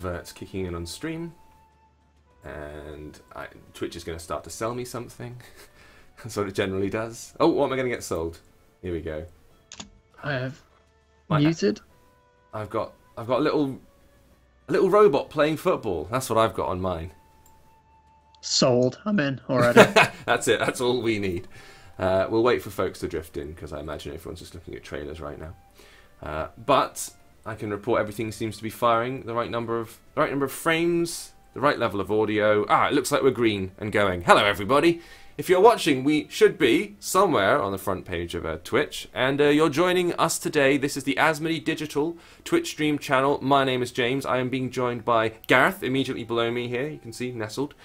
It's kicking in on stream, and Twitch is going to start to sell me something. That's what it generally does. Oh, what am I going to get sold? Here we go. I have muted. I've got a little robot playing football. That's what I've got on mine. Sold. I'm in already. That's it. That's all we need. We'll wait for folks to drift in because I imagine everyone's just looking at trailers right now. But I can report everything seems to be firing the right number of frames, the right level of audio. It looks like we're green and going. Hello, everybody. If you're watching, we should be somewhere on the front page of Twitch, and you're joining us today. This is the Asmodee Digital Twitch stream channel. My name is James. I am being joined by Gareth, immediately below me here. You can see nestled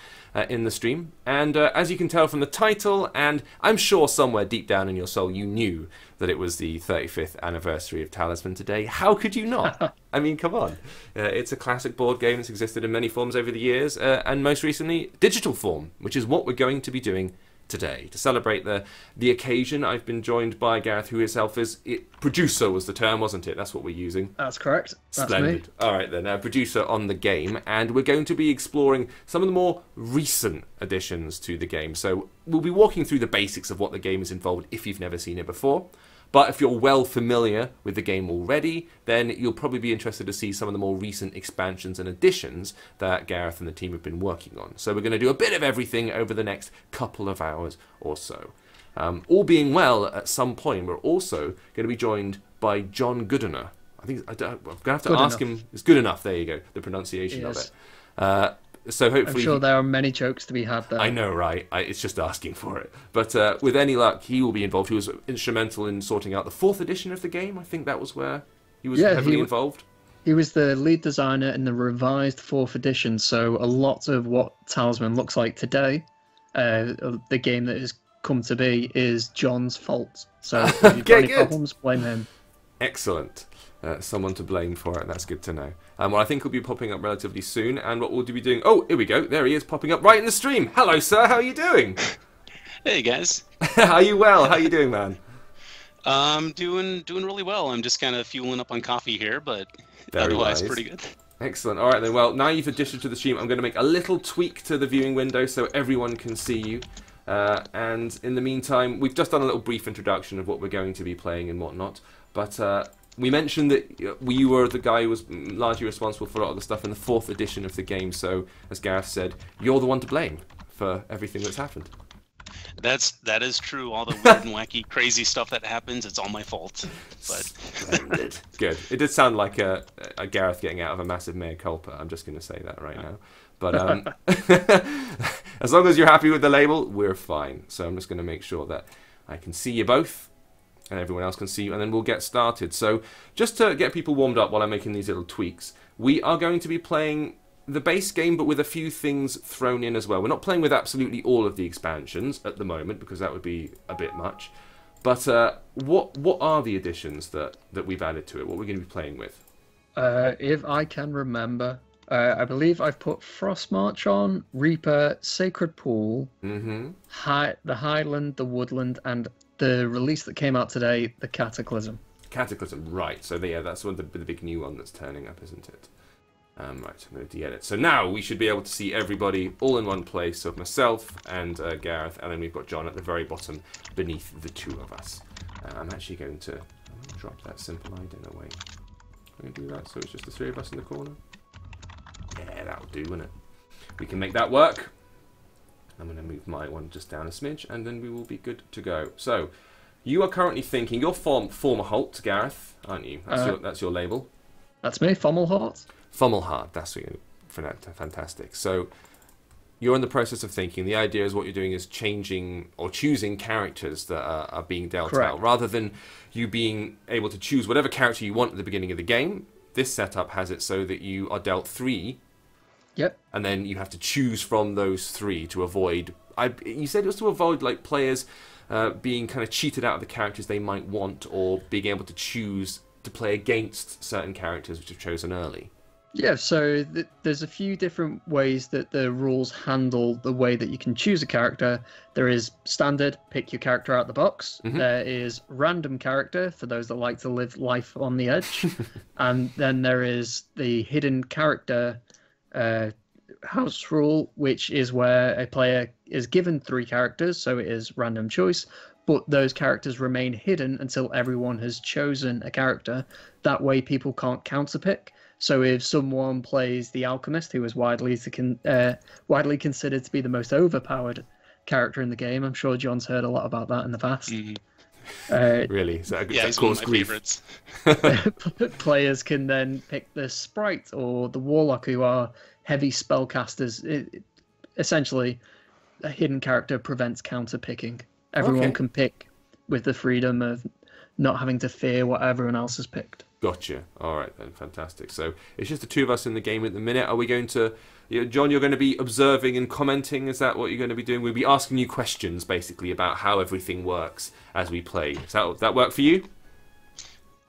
in the stream. And as you can tell from the title, and I'm sure somewhere deep down in your soul you knew that it was the 35th anniversary of Talisman today. How could you not? I mean, come on. It's a classic board game that's existed in many forms over the years, and most recently, digital form, which is what we're going to be doing today. To celebrate the occasion, I've been joined by Gareth, who himself is... producer was the term, wasn't it? That's what we're using. That's correct. That's Splendid. me. All right then, producer on the game, and we're going to be exploring some of the more recent additions to the game. So we'll be walking through the basics of what the game is involved if you've never seen it before. But if you're well familiar with the game already, then you'll probably be interested to see some of the more recent expansions and additions that Gareth and the team have been working on. So we're going to do a bit of everything over the next couple of hours or so. All being well, at some point, we're also going to be joined by John Goodener. I'm going to have to ask him. It's good enough. There you go. The pronunciation of it. So hopefully, I'm sure there are many jokes to be had there. I know, right? It's just asking for it. But with any luck, he will be involved. He was instrumental in sorting out the 4th edition of the game. I think that was where he was heavily involved. He was the lead designer in the revised 4th edition, so a lot of what Talisman looks like today, the game that has come to be, is John's fault. So if you've got any problems, blame him. Excellent. Someone to blame for it. That's good to know. Well, I think he'll be popping up relatively soon. And what we'll be doing... Oh, here we go. There he is, popping up right in the stream. Hello, sir. How are you doing? Hey, guys. Are you well? How are you doing, man? Doing really well. I'm just kind of fueling up on coffee here, but Very otherwise wise. pretty good. Excellent. All right, then. Well, now you've additioned to the stream, I'm going to make a little tweak to the viewing window so everyone can see you. And in the meantime, we've just done a little brief introduction of what we're going to be playing and whatnot. But... we mentioned that you were the guy who was largely responsible for a lot of the stuff in the 4th edition of the game, so, as Gareth said, you're the one to blame for everything that's happened. That is true. All the weird and wacky, crazy stuff that happens, it's all my fault. But Splendid. Good. It did sound like a Gareth getting out of a massive mea culpa. I'm just going to say that right now. But as long as you're happy with the label, we're fine. So I'm just going to make sure that I can see you both, and everyone else can see you, and then we'll get started. So just to get people warmed up while I'm making these little tweaks, we are going to be playing the base game, but with a few things thrown in as well. We're not playing with absolutely all of the expansions at the moment, because that would be a bit much. But what are the additions that we've added to it? What we're going to be playing with? If I can remember, I believe I've put Frost March on, Reaper, Sacred Pool, the Highland, the Woodland, and the release that came out today, the Cataclysm. Cataclysm, right. So yeah, that's one of the big new one that's turning up, isn't it? Right, so I'm going to de-edit. So now we should be able to see everybody all in one place. So myself and Gareth, and then we've got John at the very bottom beneath the two of us. I'm actually going to drop that simple ident away. I'm going to do that so it's just the three of us in the corner. Yeah, that'll do, won't it? We can make that work. I'm going to move my one just down a smidge, and then we will be good to go. So, you are currently thinking, you're former Holt, Gareth, aren't you? That's your label. That's me, Fommelhart. Fommelhart, that's what fantastic. So, you're in the process of thinking. The idea is what you're doing is changing or choosing characters that are being dealt out. Rather than you being able to choose whatever character you want at the beginning of the game, this setup has it so that you are dealt 3. Yep. And then you have to choose from those 3 to avoid... you said it was to avoid like players being kind of cheated out of the characters they might want, or being able to choose to play against certain characters which are chosen early. Yeah, so there's a few different ways that the rules handle the way that you can choose a character. There is standard, pick your character out the box. There is random character, for those that like to live life on the edge. And then there is the hidden character house rule, which is where a player is given 3 characters, so it is random choice, but those characters remain hidden until everyone has chosen a character. That way people can't counterpick. So if someone plays the Alchemist, who is widely considered to be the most overpowered character in the game, I'm sure John's heard a lot about that in the past. Really? Yeah, he's one of my favorites. Players can then pick the Sprite or the Warlock, who are heavy spellcasters. Essentially, a hidden character prevents counterpicking. Everyone can pick with the freedom of not having to fear what everyone else has picked. Gotcha. All right then, fantastic. So it's just the 2 of us in the game at the minute. Are we going to, John? You're going to be observing and commenting. Is that what you're going to be doing? We'll be asking you questions basically about how everything works as we play. Does that work for you?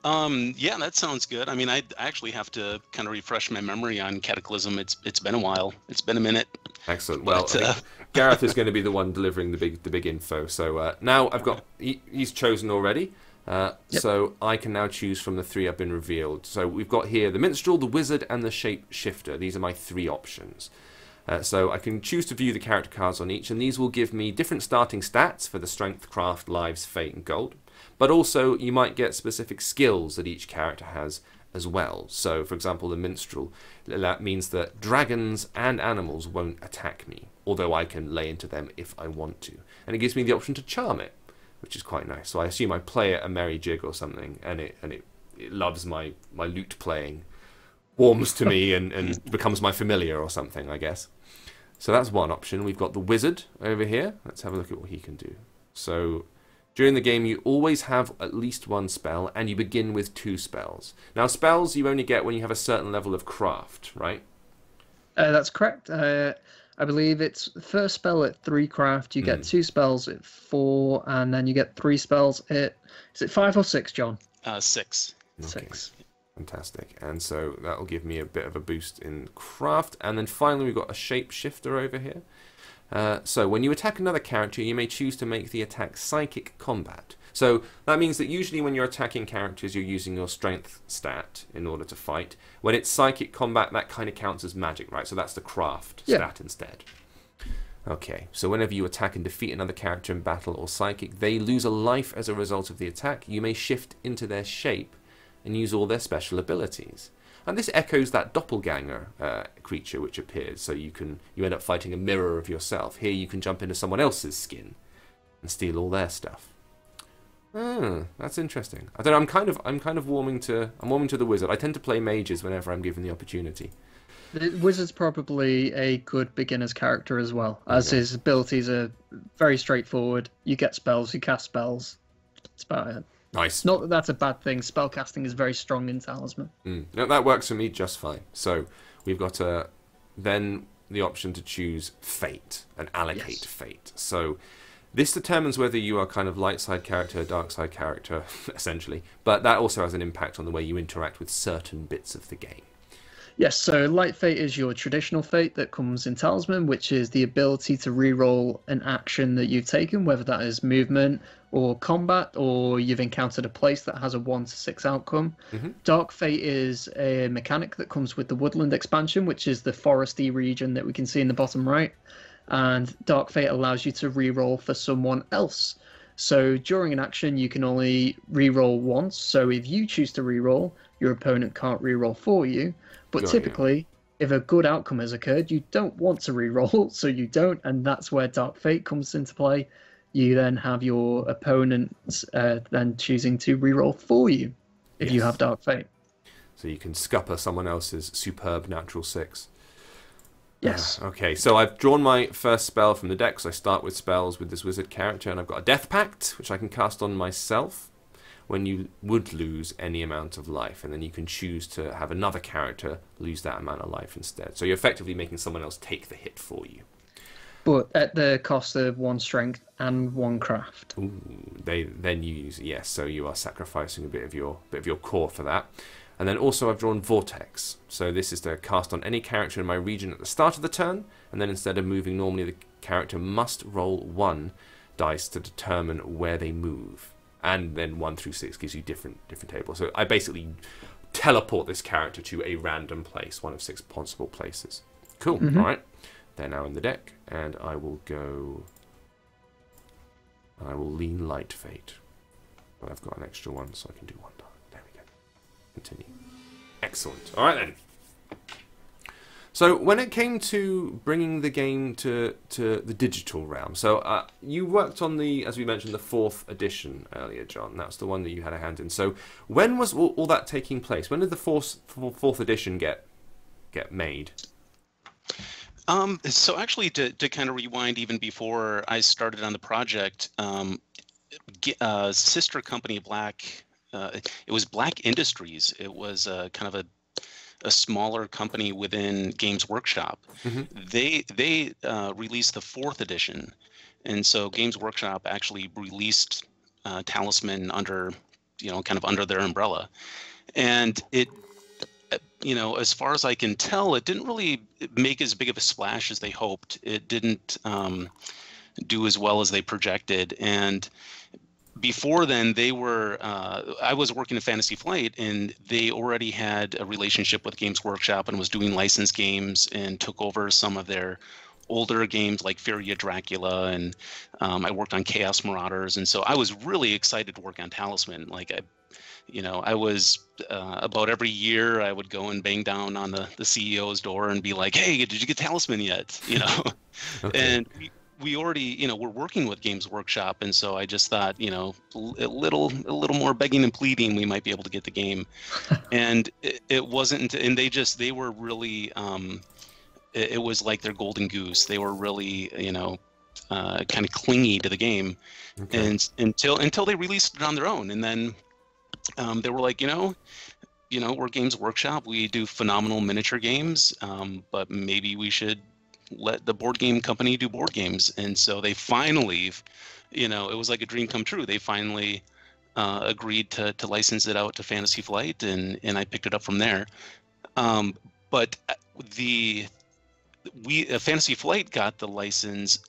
Yeah, that sounds good. I mean, I actually have to kind of refresh my memory on Cataclysm. It's been a while. It's been a minute. Excellent. Well, Gareth is going to be the one delivering the big info. So now I've got he's chosen already. So I can now choose from the 3 I've been revealed. So we've got here the Minstrel, the Wizard, and the Shape-Shifter. These are my 3 options. So I can choose to view the character cards on each, and these will give me different starting stats for the Strength, Craft, Lives, Fate, and Gold. But also you might get specific skills that each character has as well. So for example, the Minstrel, that means that dragons and animals won't attack me, although I can lay into them if I want to. And it gives me the option to charm it, which is quite nice. So I assume I play it a merry jig or something, and it loves my lute playing, warms to me and becomes my familiar or something, I guess. So that's one option. We've got the Wizard over here. Let's have a look at what he can do. So during the game, you always have at least 1 spell, and you begin with 2 spells. Now, spells you only get when you have a certain level of craft, right? That's correct. I believe it's first spell at 3 craft, you get 2 spells at 4, and then you get 3 spells at... Is it 5 or 6, John? 6. Okay. 6. Fantastic. And so that'll give me a bit of a boost in craft. And then finally we've got a Shape-Shifter over here. So when you attack another character, you may choose to make the attack Psychic Combat. So that means that usually when you're attacking characters, you're using your Strength stat in order to fight. When it's Psychic Combat, that kind of counts as magic, right? So that's the Craft stat instead. Okay, so whenever you attack and defeat another character in battle or Psychic, they lose a life as a result of the attack. You may shift into their shape and use all their special abilities. And this echoes that doppelganger creature which appears, so you end up fighting a mirror of yourself. Here you can jump into someone else's skin and steal all their stuff. That's interesting. I don't know, I'm kind of warming to the Wizard. I tend to play mages whenever I'm given the opportunity. The Wizard's probably a good beginner's character as well, as his abilities are very straightforward. You get spells, you cast spells. That's about it. Nice. Not that that's a bad thing. Spellcasting is very strong in Talisman. No, that works for me just fine. So we've got then the option to choose Fate and allocate Fate. So this determines whether you are kind of light side character, dark side character, essentially. But that also has an impact on the way you interact with certain bits of the game. Yes, so Light Fate is your traditional fate that comes in Talisman, which is the ability to reroll an action that you've taken, whether that is movement or combat, or you've encountered a place that has a 1 to 6 outcome. Dark Fate is a mechanic that comes with the Woodland expansion, which is the foresty region that we can see in the bottom right. And Dark Fate allows you to reroll for someone else. So during an action, you can only reroll once. So if you choose to reroll, your opponent can't reroll for you. But typically, if a good outcome has occurred, you don't want to reroll, so you don't, and that's where Dark Fate comes into play. You then have your opponent then choosing to reroll for you if you have Dark Fate. So you can scupper someone else's superb natural 6. Yes. Okay, so I've drawn my first spell from the deck, so I start with spells with this wizard character, and I've got a Death Pact, which I can cast on myself when you would lose any amount of life, and then you can choose to have another character lose that amount of life instead. So you're effectively making someone else take the hit for you. But at the cost of 1 strength and 1 craft. Ooh, then you use, yes, so you are sacrificing a bit of your core for that. And then also I've drawn Vortex. So this is to cast on any character in my region at the start of the turn, and then instead of moving normally, the character must roll 1 dice to determine where they move. And then 1 through 6 gives you different tables. So I basically teleport this character to a random place, one of 6 possible places. Cool. Mm-hmm. All right. They're now in the deck, and I will lean Light Fate. But I've got an extra one, so I can do 1 die. There we go. Continue. Excellent. All right, then. So when it came to bringing the game to the digital realm, so you worked on as we mentioned, the 4th edition earlier, John. That's the one that you had a hand in. So when was all that taking place? When did the 4th edition get made? So actually, to kind of rewind even before I started on the project, sister company it was Black Industries. It was kind of a smaller company within Games Workshop. Mm-hmm. They released the 4th edition, and so Games Workshop actually released Talisman under kind of under their umbrella, and it. As far as I can tell, it didn't really make as big of a splash as they hoped. It didn't do as well as they projected. And before then, I was working at Fantasy Flight, and they already had a relationship with Games Workshop and was doing licensed games and took over some of their older games like Furia Dracula, and I worked on Chaos Marauders. And so I was really excited to work on Talisman. I was about every year I would go and bang down on the CEO's door and be like, "Hey, did you get Talisman yet?" Okay. And we already, we're working with Games Workshop, and so I just thought, a little more begging and pleading, we might be able to get the game. And it wasn't, and they were really, it was like their golden goose. They were really, kind of clingy to the game, Okay. and until they released it on their own, and then. They were like, we're Games Workshop. We do phenomenal miniature games, but maybe we should let the board game company do board games. And so they finally, it was like a dream come true. They finally agreed to license it out to Fantasy Flight, and I picked it up from there. But Fantasy Flight got the license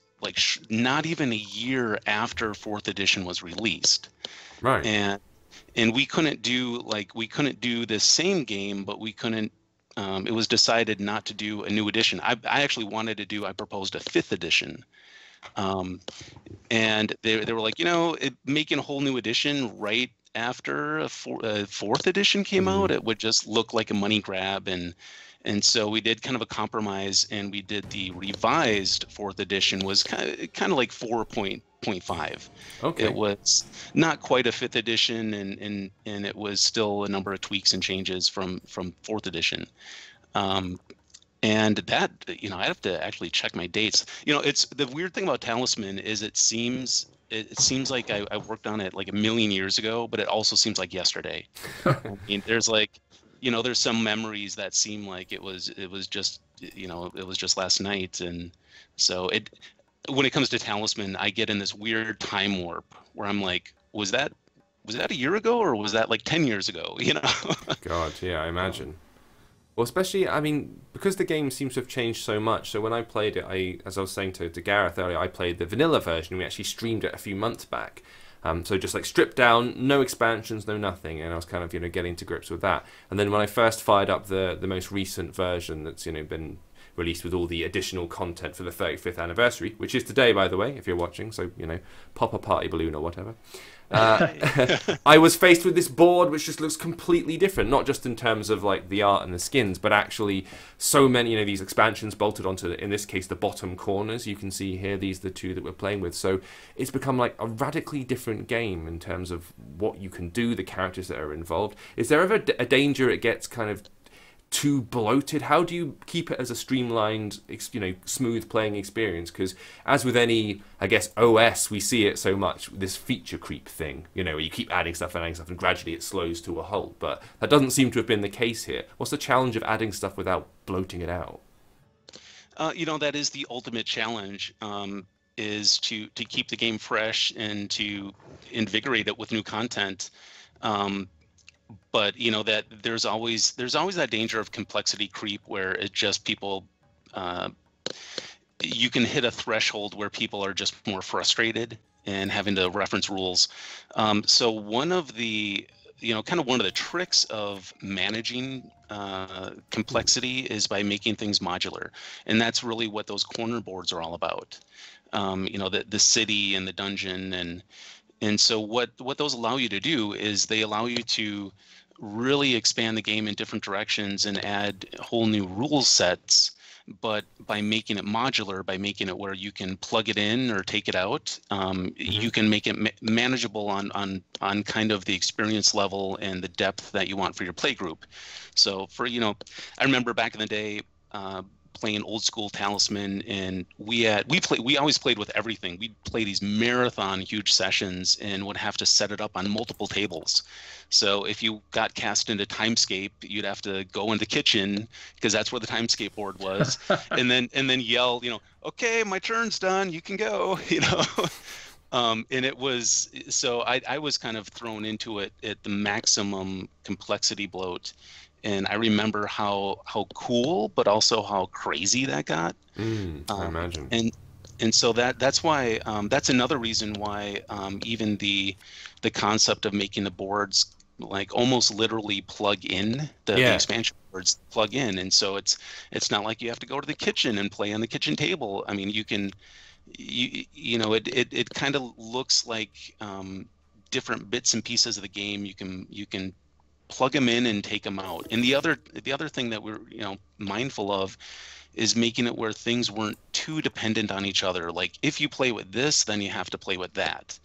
not even a year after 4th edition was released. Right. And we couldn't do the same game, but we couldn't. It was decided not to do a new edition. I actually wanted to I proposed a 5th edition, and they were like, making a whole new edition right after a 4th edition came out, it would just look like a money grab, and so we did kind of a compromise, and we did the revised 4th edition, was kind of like 4.5. Okay. It was not quite a 5th edition, and it was still a number of tweaks and changes from 4th edition. And that, I have to actually check my dates. It's the weird thing about Talisman is it seems like I worked on it like a million years ago, but it also seems like yesterday. I mean, there's there's some memories that seem like it was just last night. And so when it comes to Talisman, I get in this weird time warp where I'm like, was that a year ago, or was that like 10 years ago? God, yeah, I imagine. Well, especially, I mean, because the game seems to have changed so much. So when I played it, as I was saying to Gareth earlier, I played the vanilla version. We actually streamed it a few months back. So just like stripped down, no expansions, no nothing, and I was kind of getting to grips with that. And then when I first fired up the most recent version that's been released with all the additional content for the 35th anniversary, which is today, by the way, if you're watching. So pop a party balloon or whatever. I was faced with this board which just looks completely different, not just in terms of like the art and the skins, but actually so many these expansions bolted onto in this case the bottom corners. You can see here, these are the 2 that we're playing with, so it's become like a radically different game in terms of what you can do, the characters that are involved. Is there ever a danger it gets kind of too bloated? How do you keep it as a streamlined, smooth playing experience? Because as with any, I guess, OS, we see it so much, this feature creep thing, where you keep adding stuff and gradually it slows to a halt. But that doesn't seem to have been the case here. What's the challenge of adding stuff without bloating it out? That is the ultimate challenge, is to keep the game fresh and to invigorate it with new content. but you know that there's always that danger of complexity creep where it just people you can hit a threshold where people are just more frustrated and having to reference rules. So one of the kind of one of the tricks of managing complexity is by making things modular, and that's really what those corner boards are all about. The city and the dungeon, and so what those allow you to do is they allow you to really expand the game in different directions and add whole new rule sets, but by making it modular, by making it where you can plug it in or take it out, you can make it manageable on kind of the experience level and the depth that you want for your play group. So I remember back in the day playing old school Talisman, and we always played with everything. We'd play these marathon huge sessions and would have to set it up on multiple tables. So if you got cast into Timescape, you'd have to go in the kitchen because that's where the Timescape board was, and then yell, okay, my turn's done, you can go, and it was so I was kind of thrown into it at the maximum complexity bloat. And I remember how cool, but also how crazy that got. I imagine. And so that's why that's another reason why even the concept of making the boards like almost literally plug in the expansion boards plug in, and so it's not like you have to go to the kitchen and play on the kitchen table. I mean, it kind of looks like different bits and pieces of the game. You can plug them in and take them out. And the other thing that we're mindful of is making it where things weren't too dependent on each other. Like if you play with this, then you have to play with that,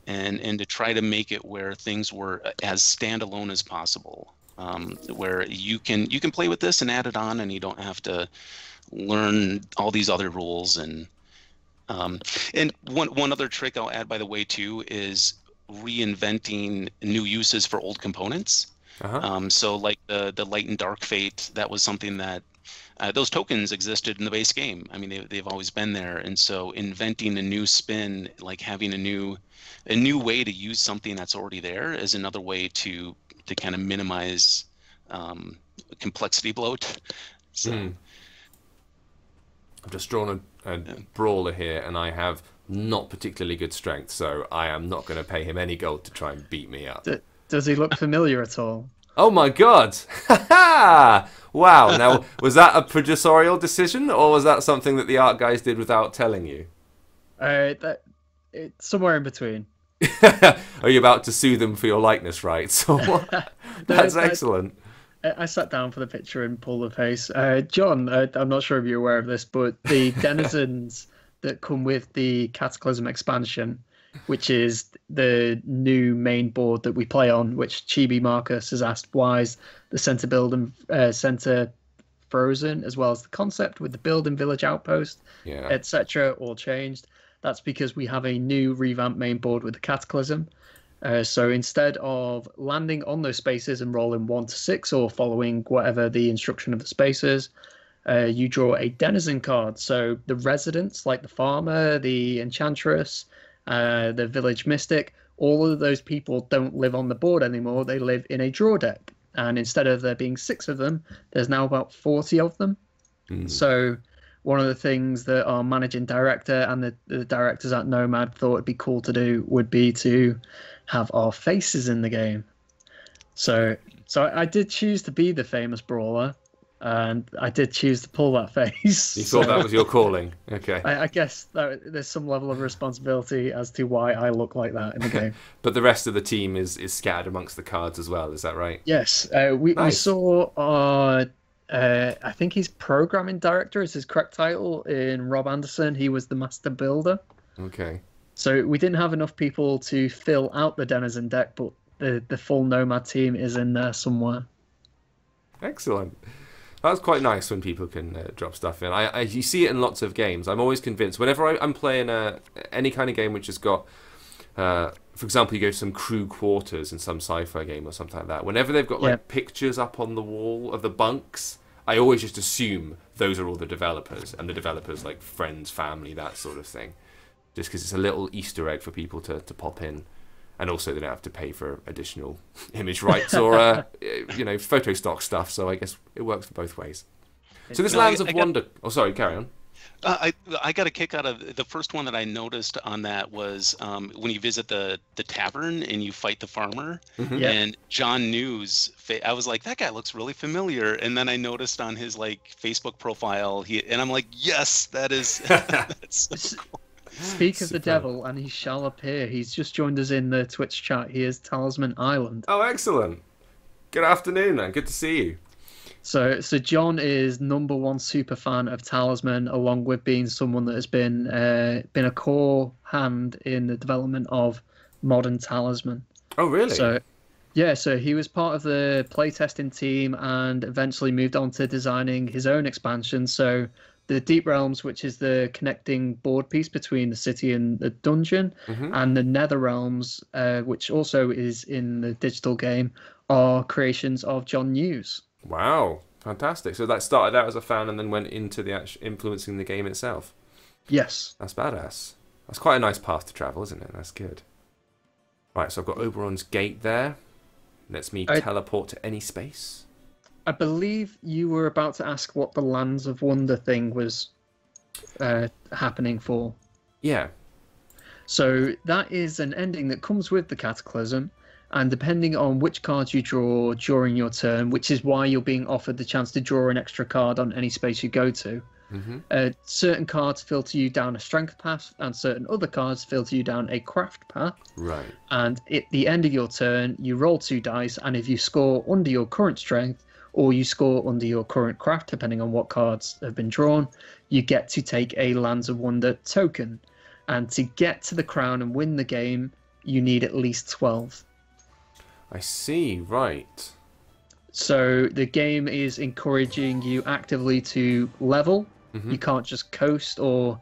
and to try to make it where things were as standalone as possible, where you can play with this and add it on, and you don't have to learn all these other rules. And one other trick I'll add, by the way, too, is reinventing new uses for old components. So like the light and dark fate, that was something that those tokens existed in the base game. I mean, they've always been there, and so inventing a new spin, like having a new way to use something that's already there, is another way to kind of minimize complexity bloat. So I've just drawn a brawler here, and I have not particularly good strength, so I am not going to pay him any gold to try and beat me up. Does he look familiar at all? Oh my god! Wow, now, was that a producerial decision, or was that something that the art guys did without telling you? It's somewhere in between. Are you about to sue them for your likeness rights? That's excellent. I sat down for the picture and pulled the face. John, I'm not sure if you're aware of this, but the denizens that come with the Cataclysm expansion, which is the new main board that we play on, which Chibi Marcus has asked why is the center build and center frozen, as well as the concept with the build and village outpost, etc., all changed. That's because we have a new revamped main board with the Cataclysm. So instead of landing on those spaces and rolling 1 to 6 or following whatever the instruction of the space is, you draw a denizen card. So the residents, like the farmer, the enchantress, the village mystic, all of those people don't live on the board anymore. They live in a draw deck. And instead of there being 6 of them, there's now about 40 of them. So one of the things that our managing director and the directors at Nomad thought it'd be cool to do would be to have our faces in the game. So I did choose to be the famous brawler, and I did choose to pull that face. You thought that was your calling. Okay. I guess there's some level of responsibility as to why I look like that in the game. But the rest of the team is scattered amongst the cards as well, is that right? Yes. We saw our... I think he's programming director is his correct title in Rob Anderson. He was the master builder. Okay. So we didn't have enough people to fill out the Denizen deck, but the full Nomad team is in there somewhere. Excellent. That's quite nice when people can drop stuff in. You see it in lots of games. I'm always convinced, whenever I'm playing any kind of game which has got, for example, you go to some crew quarters in some sci-fi game or something like that, whenever they've got like pictures up on the wall of the bunks, I always just assume those are all the developers, and the developers like friends, family, that sort of thing. Just because it's a little Easter egg for people to pop in. And also, they don't have to pay for additional image rights or, photo stock stuff. So I guess it works for both ways. So this Lands of Wonder... Oh, sorry, carry on. I got a kick out of the first one that I noticed on that was when you visit the tavern and you fight the farmer, and John News. I was like, that guy looks really familiar, and then I noticed on his Facebook profile, and I'm like, yes, that is that's so cool. Speak of the devil, and he shall appear. He's just joined us in the Twitch chat. He is Talisman Island. Oh, excellent! Good afternoon, man. Good to see you. So John is #1 super fan of Talisman, along with being someone that has been a core hand in the development of modern Talisman. Oh, really? So he was part of the playtesting team and eventually moved on to designing his own expansion. So the Deep Realms, which is the connecting board piece between the city and the dungeon, and the Nether Realms, which also is in the digital game, are creations of John News. Wow, fantastic. So that started out as a fan and then went into the actual influencing the game itself. Yes. That's badass. That's quite a nice path to travel, isn't it? That's good. Right, so I've got Oberon's Gate there. Lets me teleport to any space. I believe you were about to ask what the Lands of Wonder thing was happening for. Yeah. So that is an ending that comes with the Cataclysm. And depending on which cards you draw during your turn, which is why you're being offered the chance to draw an extra card on any space you go to, certain cards filter you down a strength path, and certain other cards filter you down a craft path. Right. And at the end of your turn, you roll 2 dice, and if you score under your current strength, or you score under your current craft, depending on what cards have been drawn, you get to take a Lands of Wonder token. And to get to the crown and win the game, you need at least 12. I see, right. So the game is encouraging you actively to level. You can't just coast, or,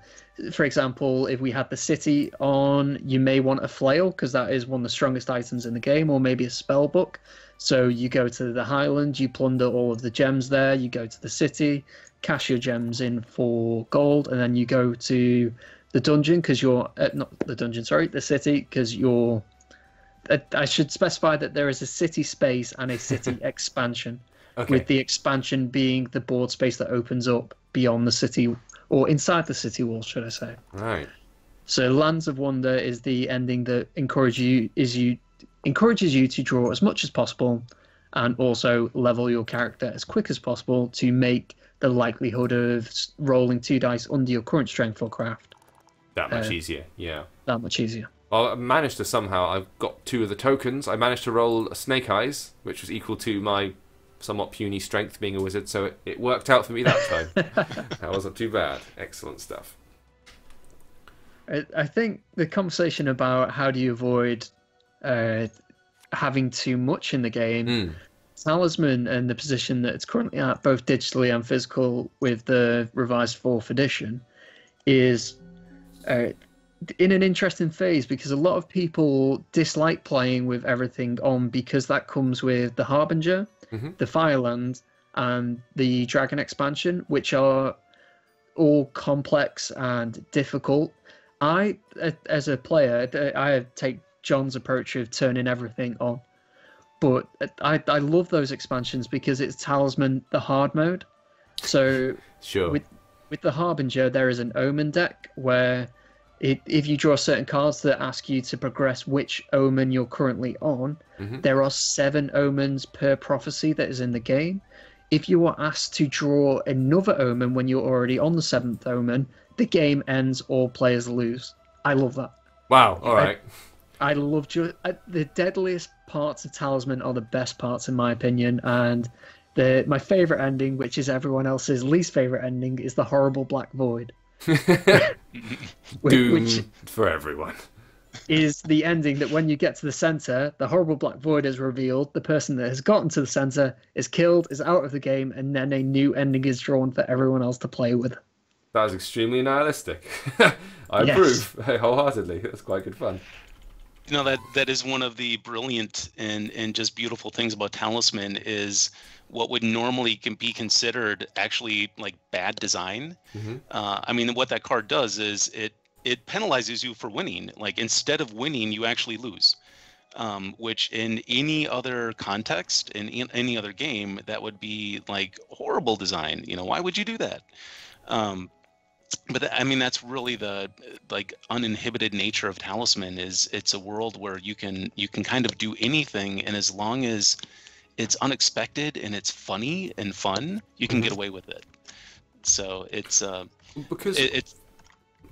for example, if we had the city on, you may want a flail, because that is one of the strongest items in the game, or maybe a spell book. So you go to the Highland, you plunder all of the gems there, you go to the city, cash your gems in for gold, and then you go to the dungeon, because you're... not the dungeon, sorry, the city, because you're... I should specify that there is a city space and a city expansion, with the expansion being the board space that opens up beyond the city, or inside the city wall, should I say. Right. So Lands of Wonder is the ending that encourages you to draw as much as possible, and also level your character as quick as possible to make the likelihood of rolling 2 dice under your current strength or craft that much easier, yeah. That much easier. I managed to somehow, I've got 2 of the tokens. I managed to roll a Snake Eyes, which was equal to my somewhat puny strength being a wizard, so it worked out for me that time. That wasn't too bad. Excellent stuff. I think the conversation about how do you avoid having too much in the game, Talisman and the position that it's currently at, both digitally and physical, with the revised 4th edition, is... in an interesting phase, because a lot of people dislike playing with everything on, because that comes with the Harbinger, the Fireland, and the Dragon expansion, which are all complex and difficult. I, as a player, I take John's approach of turning everything on, but I love those expansions because it's Talisman, the hard mode. So sure. With the Harbinger, there is an Omen deck where if you draw certain cards that ask you to progress which omen you're currently on, there are 7 omens per prophecy that is in the game. If you are asked to draw another omen when you're already on the 7th omen, the game ends, all players lose. I love that. Wow, alright. I love the deadliest parts of Talisman are the best parts in my opinion, and my favourite ending, which is everyone else's least favourite ending, is the Horrible Black Void. Doom for everyone. Is the ending that when you get to the center, the Horrible Black Void is revealed, the person that has gotten to the center is killed, is out of the game, and then a new ending is drawn for everyone else to play with. That is extremely nihilistic. I approve wholeheartedly. That's quite good fun. You know, that is one of the brilliant and just beautiful things about Talisman, is what would normally can be considered actually like bad design. I mean, what that card does is it penalizes you for winning. Like, instead of winning, you actually lose. which in any other context, in any other game, that would be like horrible design. You know, why would you do that? But I mean, that's really the like uninhibited nature of Talisman. Is it's a world where you can kind of do anything, and as long as it's unexpected and it's funny and fun, you can get away with it. So it's because it's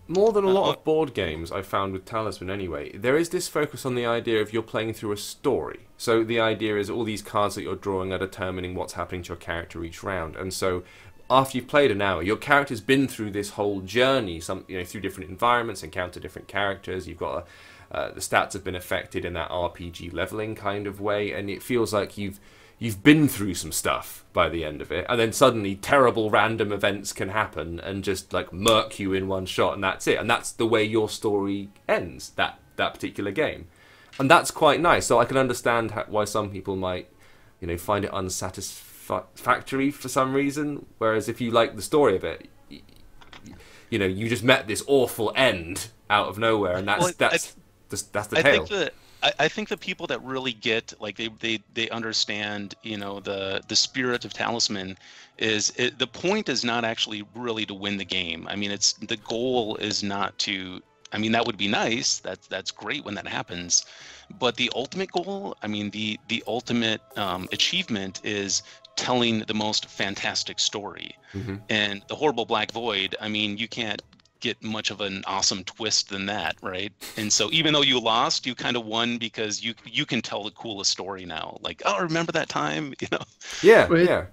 more than a lot of board games I've found with Talisman anyway, there is this focus on the idea of you're playing through a story. So the idea is all these cards that you're drawing are determining what's happening to your character each round. And so after you've played an hour, your character's been through this whole journey, through different environments, encountered different characters. You've got the stats have been affected in that RPG leveling kind of way, and it feels like you've been through some stuff by the end of it, and then suddenly terrible random events can happen and just like murk you in one shot, and that's it. And that's the way your story ends, that particular game. And that's quite nice. So I can understand why some people might, find it unsatisfactory for some reason. Whereas if you like the story of it, you just met this awful end out of nowhere, and that's the tale. I think the people that really get, like, they understand, the spirit of Talisman is the point is not actually really to win the game. I mean, the goal is not to. I mean, that would be nice. That's great when that happens, but the ultimate goal, I mean, the ultimate achievement is telling the most fantastic story. Mm-hmm. And the Horrible Black Void, I mean, you can't get much of an awesome twist than that, right? And so even though you lost, you kind of won because you can tell the coolest story now. Like, oh, remember that time? Yeah, yeah.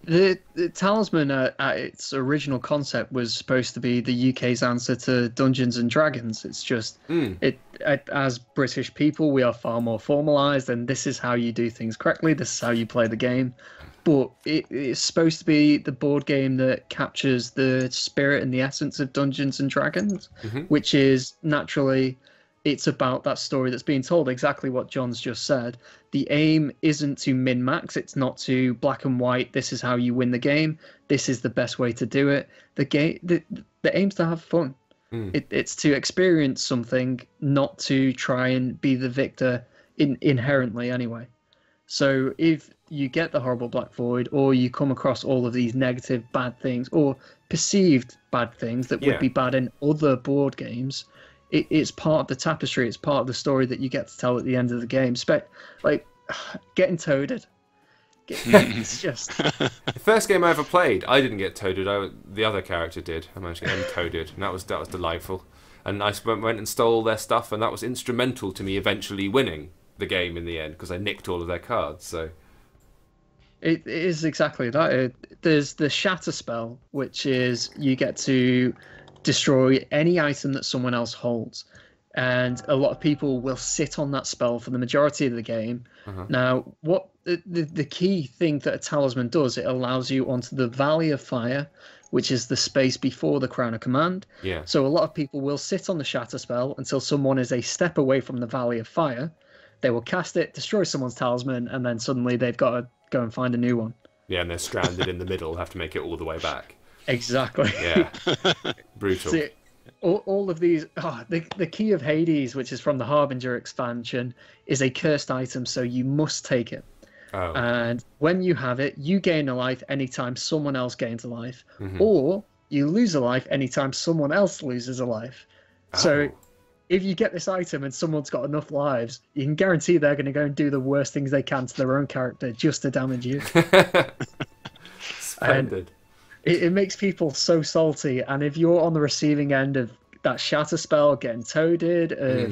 The Talisman at its original concept was supposed to be the UK's answer to Dungeons and Dragons. It's just as British people, we are far more formalized, and this is how you do things correctly. This is how you play the game. But it's supposed to be the board game that captures the spirit and the essence of Dungeons and Dragons, which is naturally, it's about that story that's being told, exactly what John's just said. The aim isn't to min-max, it's not to black and white, this is how you win the game, this is the best way to do it. The aim's to have fun. It's to experience something, not to try and be the victor inherently anyway. So if you get the Horrible Black Void, or you come across all of these negative bad things, or perceived bad things that would be bad in other board games, it's part of the tapestry, it's part of the story that you get to tell at the end of the game. Like, getting toaded. It's just... The first game I ever played, I didn't get toaded, the other character did. I managed to get toaded, and that was delightful. And I went and stole all their stuff, and that was instrumental to me eventually winning the game in the end, because I nicked all of their cards, so... It is exactly that. There's the shatter spell, which is you get to destroy any item that someone else holds. And a lot of people will sit on that spell for the majority of the game. Now, what the key thing that a talisman does, it allows you onto the Valley of Fire, which is the space before the Crown of Command. Yeah. So a lot of people will sit on the shatter spell until someone is a step away from the Valley of Fire. They will cast it, destroy someone's talisman, and then suddenly they've got to go and find a new one. Yeah, and they're stranded in the middle, have to make it all the way back. Exactly. Yeah. Brutal. See, all of these... the Key of Hades, which is from the Harbinger expansion, is a cursed item, so you must take it. Oh. And when you have it, you gain a life anytime someone else gains a life, or you lose a life anytime someone else loses a life. So if you get this item and someone's got enough lives, you can guarantee they're going to go and do the worst things they can to their own character just to damage you. Splendid. It makes people so salty, and if you're on the receiving end of that shatter spell, getting toaded,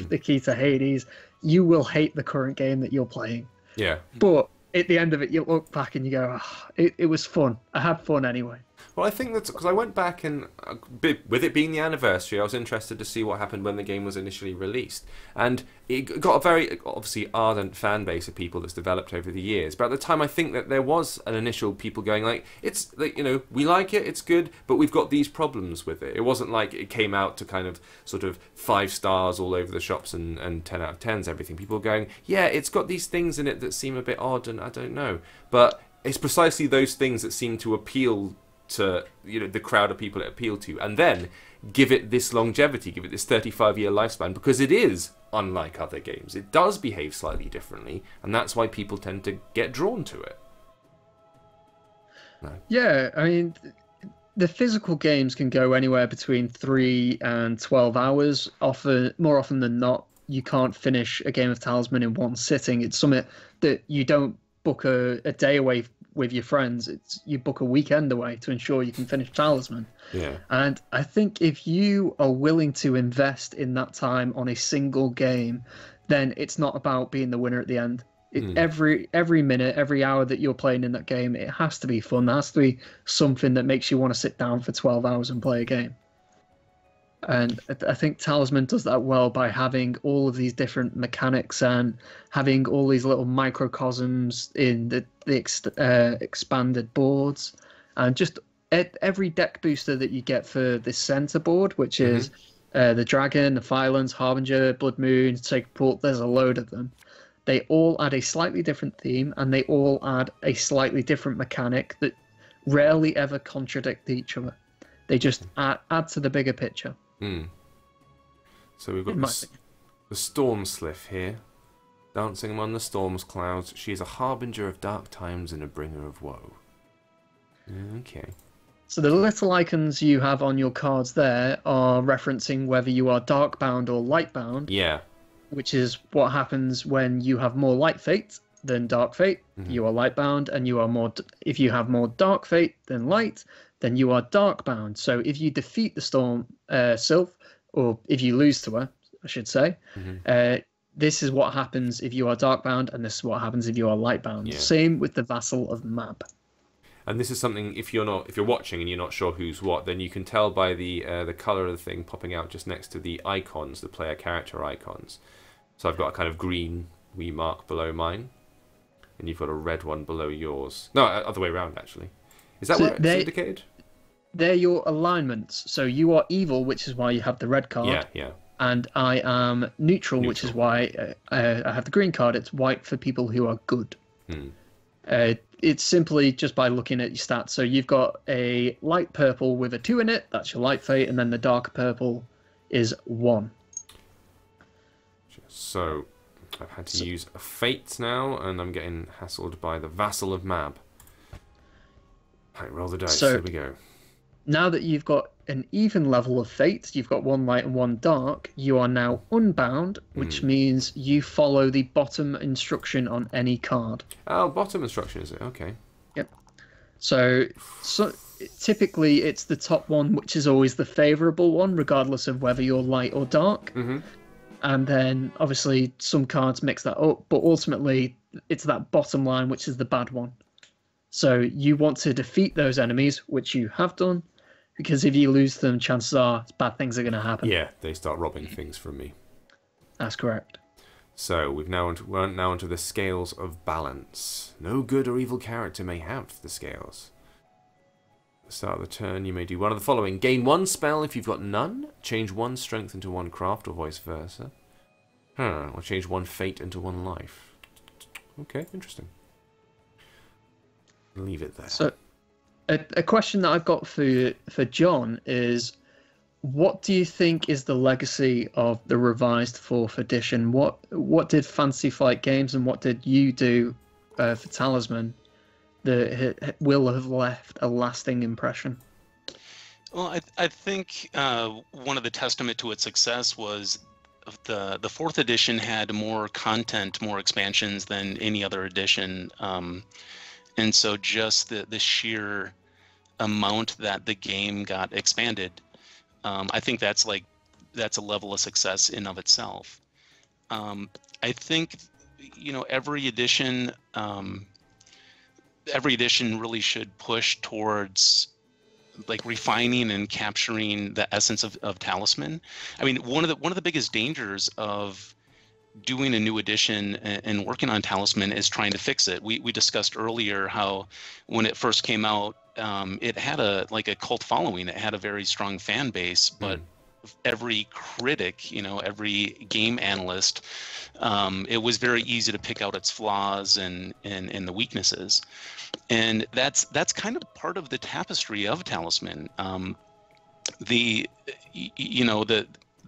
the Key to Hades, you will hate the current game that you're playing. Yeah. But at the end of it, you look back and you go, it was fun. I had fun anyway. Well, I think that's because I went back and, with it being the anniversary, I was interested to see what happened when the game was initially released. And it got a very, obviously, ardent fan base of people that's developed over the years. But at the time, I think that there was an initial people going like, it's, like, we like it, it's good, but we've got these problems with it. It wasn't like it came out to kind of sort of 5 stars all over the shops and 10 out of 10s, everything. People were going, yeah, it's got these things in it that seem a bit odd and I don't know. But it's precisely those things that seem to appeal to the crowd of people it appealed to, and then give it this longevity, give it this 35-year lifespan, because it is unlike other games. It does behave slightly differently, and that's why people tend to get drawn to it. No. Yeah, I mean, the physical games can go anywhere between 3 and 12 hours. More often than not, you can't finish a game of Talisman in one sitting. It's something that you don't book a day away with your friends. You book a weekend away to ensure you can finish Talisman. Yeah. And I think if you are willing to invest in that time on a single game, then it's not about being the winner at the end. Every minute, every hour that you're playing in that game, it has to be fun. There has to be something that makes you want to sit down for 12 hours and play a game. And I think Talisman does that well by having all of these different mechanics and having all these little microcosms in the expanded boards, and just every deck booster that you get for this center board, which is the Dragon, the Violence, Harbinger, Blood Moon, Sacred Pool. There's a load of them. They all add a slightly different theme, and they all add a slightly different mechanic that rarely ever contradict each other. They just add to the bigger picture. So we've got the Storm Sliff here, dancing among the storm's clouds. She is a harbinger of dark times and a bringer of woe. Okay. So the little icons you have on your cards there are referencing whether you are dark-bound or light-bound. Yeah. Which is what happens when you have more light fate than dark fate. You are light-bound, and you are more. If you have more dark fate than light, then you are dark-bound. So if you defeat the Storm Sylph, or if you lose to her, I should say, this is what happens if you are dark-bound, and this is what happens if you are light-bound. Yeah. Same with the Vassal of Mab. And this is something, if you're watching and you're not sure who's what, then you can tell by the color of the thing popping out just next to the icons, the player character icons. So I've got a kind of green wee mark below mine, and you've got a red one below yours. No, other way around, actually. Is that where it's indicated? They're your alignments. So you are evil, which is why you have the red card. Yeah. And I am neutral, which is why I have the green card. It's white for people who are good. It's simply just by looking at your stats. So you've got a light purple with a 2 in it. That's your light fate. And then the dark purple is 1. So I've had to use a fate now, and I'm getting hassled by the Vassal of Mab. Right, roll the dice. So, here we go. Now that you've got an even level of fate, you've got 1 light and 1 dark, you are now unbound, which means you follow the bottom instruction on any card. Oh, bottom instruction, is it? Okay. Yep. So typically it's the top one, which is always the favourable one, regardless of whether you're light or dark. And then, obviously, some cards mix that up, but ultimately, it's that bottom line, which is the bad one. So you want to defeat those enemies, which you have done, because if you lose them, chances are bad things are going to happen. Yeah, they start robbing things from me. That's correct. So we're now onto the scales of balance. No good or evil character may have the scales. At the start of the turn, you may do one of the following. Gain 1 spell if you've got none. Change 1 strength into 1 craft, or vice versa. Or change 1 fate into 1 life. Okay, interesting. Leave it there. So, a question that I've got for John is, what do you think is the legacy of the revised 4th edition? What did Fantasy Flight Games and what did you do for Talisman that will have left a lasting impression? Well, I think one of the testament to its success was the 4th edition had more content, more expansions than any other edition. And so just the sheer amount that the game got expanded, I think that's a level of success in of itself. I think, every edition really should push towards refining and capturing the essence of Talisman. I mean, one of the biggest dangers of doing a new edition and working on Talisman is trying to fix it. We discussed earlier how when it first came out, it had a cult following. It had a very strong fan base, but every critic, every game analyst, it was very easy to pick out its flaws and the weaknesses. And that's kind of part of the tapestry of Talisman. The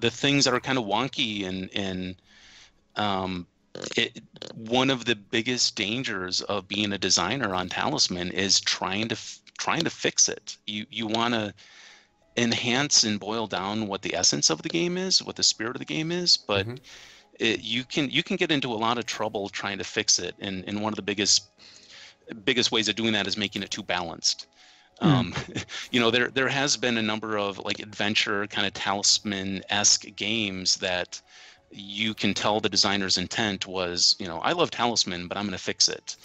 things that are kind of wonky and one of the biggest dangers of being a designer on Talisman is trying to fix it. You want to enhance and boil down what the essence of the game is, what the spirit of the game is, but you can get into a lot of trouble trying to fix it. And one of the biggest ways of doing that is making it too balanced. There has been a number of like adventure kind of Talisman-esque games that you can tell the designer's intent was, I love Talisman, but I'm going to fix it.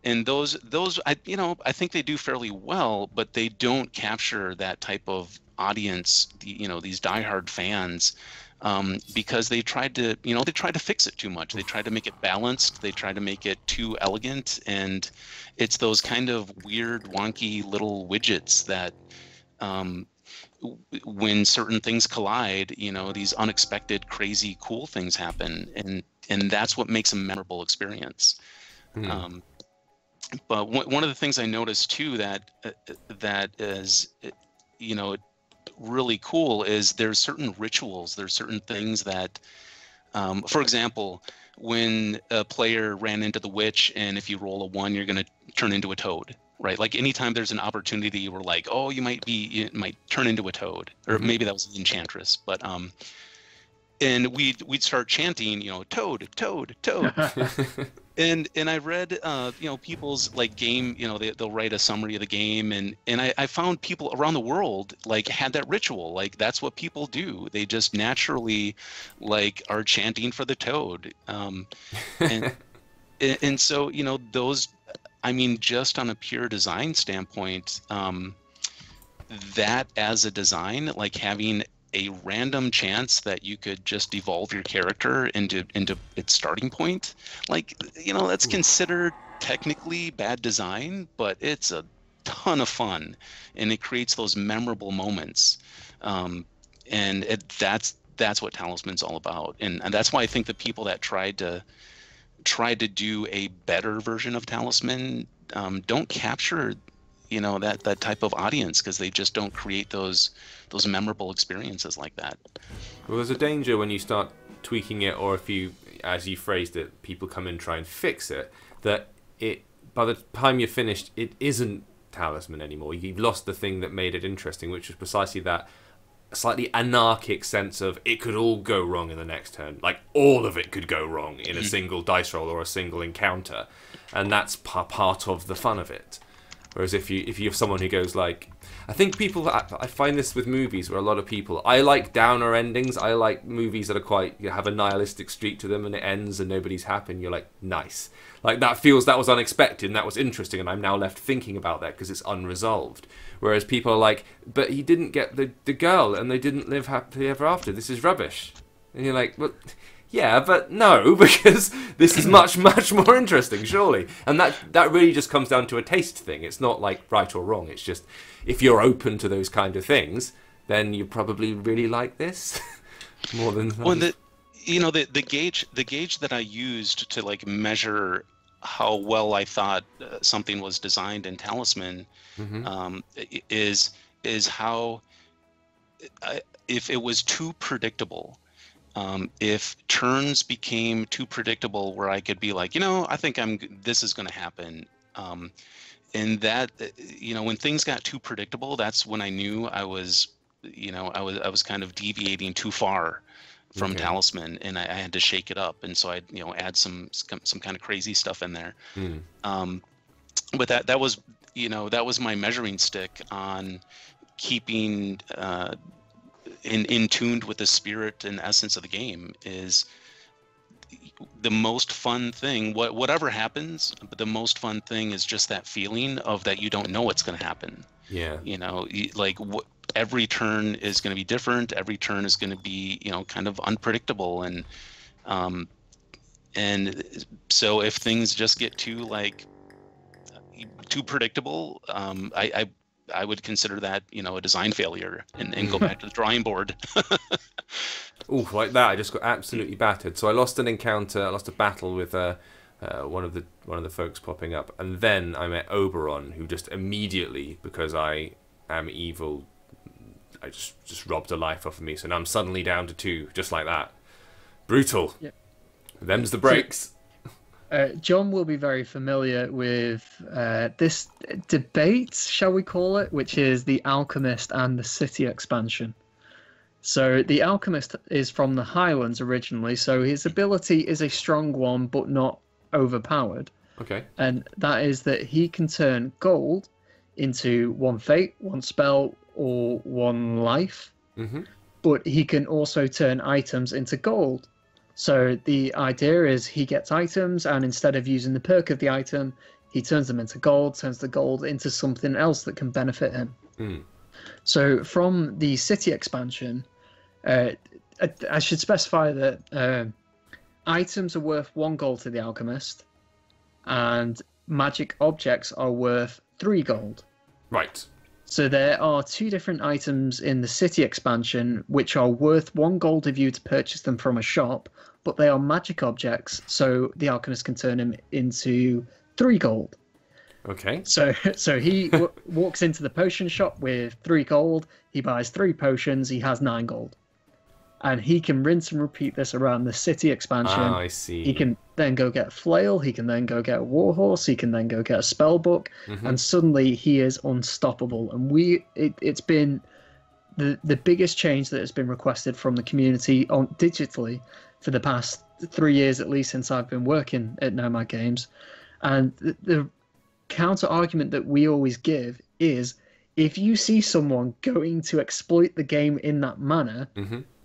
And those I think they do fairly well, but they don't capture that type of audience, these diehard fans, because they tried to fix it too much. They tried to make it balanced. They tried to make it too elegant, and it's those kind of weird, wonky little widgets that, when certain things collide, these unexpected, crazy, cool things happen, and that's what makes a memorable experience. But one of the things I noticed too that is, really cool is there's certain rituals, there's certain things that, for example, when a player ran into the witch, and if you roll a 1, you're going to turn into a toad, right? Like anytime there's an opportunity where like, oh, you might turn into a toad, or maybe that was an enchantress, but and we'd start chanting, toad, toad, toad. And I read, people's like game, they'll write a summary of the game, and I found people around the world like had that ritual, like that's what people do. They just naturally like are chanting for the toad, and so those, I mean, just on a pure design standpoint, that as a design, like having a random chance that you could just evolve your character into its starting point, like, that's considered technically bad design, but it's a ton of fun, and it creates those memorable moments, and that's what Talisman's all about, and that's why I think the people that tried to do a better version of Talisman don't capture that type of audience, because they just don't create those memorable experiences like that. Well, there's a danger when you start tweaking it, or if you, as you phrased it, people come in and try and fix it, that by the time you're finished, it isn't Talisman anymore. You've lost the thing that made it interesting, which was precisely that slightly anarchic sense of it could all go wrong in the next turn. Like, all of it could go wrong in a single dice roll or a single encounter, and that's part of the fun of it. Whereas if you have someone who goes like, I think people, I find this with movies where a lot of people, I like downer endings. I like movies that are quite, have a nihilistic streak to them, and it ends and nobody's happy, and you're like, nice. Like, that was unexpected and that was interesting, and I'm now left thinking about that because it's unresolved. Whereas people are like, but he didn't get the girl and they didn't live happily ever after. This is rubbish. And you're like, well, yeah, but no, because this is much, much more interesting, surely. And that really just comes down to a taste thing. It's not like right or wrong. It's just, if you're open to those kind of things, then you probably really like this more than... Well, the gauge that I used to like measure how well I thought something was designed in Talisman is how, if it was too predictable, if turns became too predictable where I could be like, I think this is going to happen. And that, when things got too predictable, that's when I knew I was kind of deviating too far from Talisman, and I had to shake it up. And so I'd, add some kind of crazy stuff in there. But that was my measuring stick on keeping, in tuned with the spirit and essence of the game. Is the most fun thing, whatever happens, but the most fun thing is just that feeling of that you don't know what's going to happen. Yeah. Every turn is going to be different. Every turn is going to be, kind of unpredictable. And so if things just get too predictable, I would consider that, a design failure and go back to the drawing board. Ooh, like that, I just got absolutely battered. So I lost an encounter, I lost a battle with one of the folks popping up, and then I met Oberon, who just immediately, because I am evil, I just robbed a life off of me. So now I'm suddenly down to 2, just like that. Brutal. Yep. Them's the breaks. John will be very familiar with this debate, shall we call it, which is the Alchemist and the City expansion. So the Alchemist is from the Highlands originally, so his ability is a strong one, but not overpowered. Okay. And that is that he can turn gold into 1 fate, 1 spell, or 1 life. Mm-hmm. But he can also turn items into gold. So the idea is he gets items, and instead of using the perk of the item, he turns them into gold, turns the gold into something else that can benefit him. Mm. So from the City expansion, I should specify that items are worth 1 gold to the Alchemist, and magic objects are worth 3 gold. Right. So there are 2 different items in the City expansion which are worth 1 gold if you to purchase them from a shop, but they are magic objects, so the Alchemist can turn them into 3 gold. Okay. So he walks into the potion shop with 3 gold, he buys 3 potions, he has 9 gold. And he can rinse and repeat this around the City expansion. Ah, I see. He can then go get a flail, he can then go get a warhorse, he can then go get a spell book, and suddenly he is unstoppable. And it's been the biggest change that has been requested from the community digitally for the past 3 years at least since I've been working at Nomad Games. And the counter argument that we always give is, if you see someone going to exploit the game in that manner,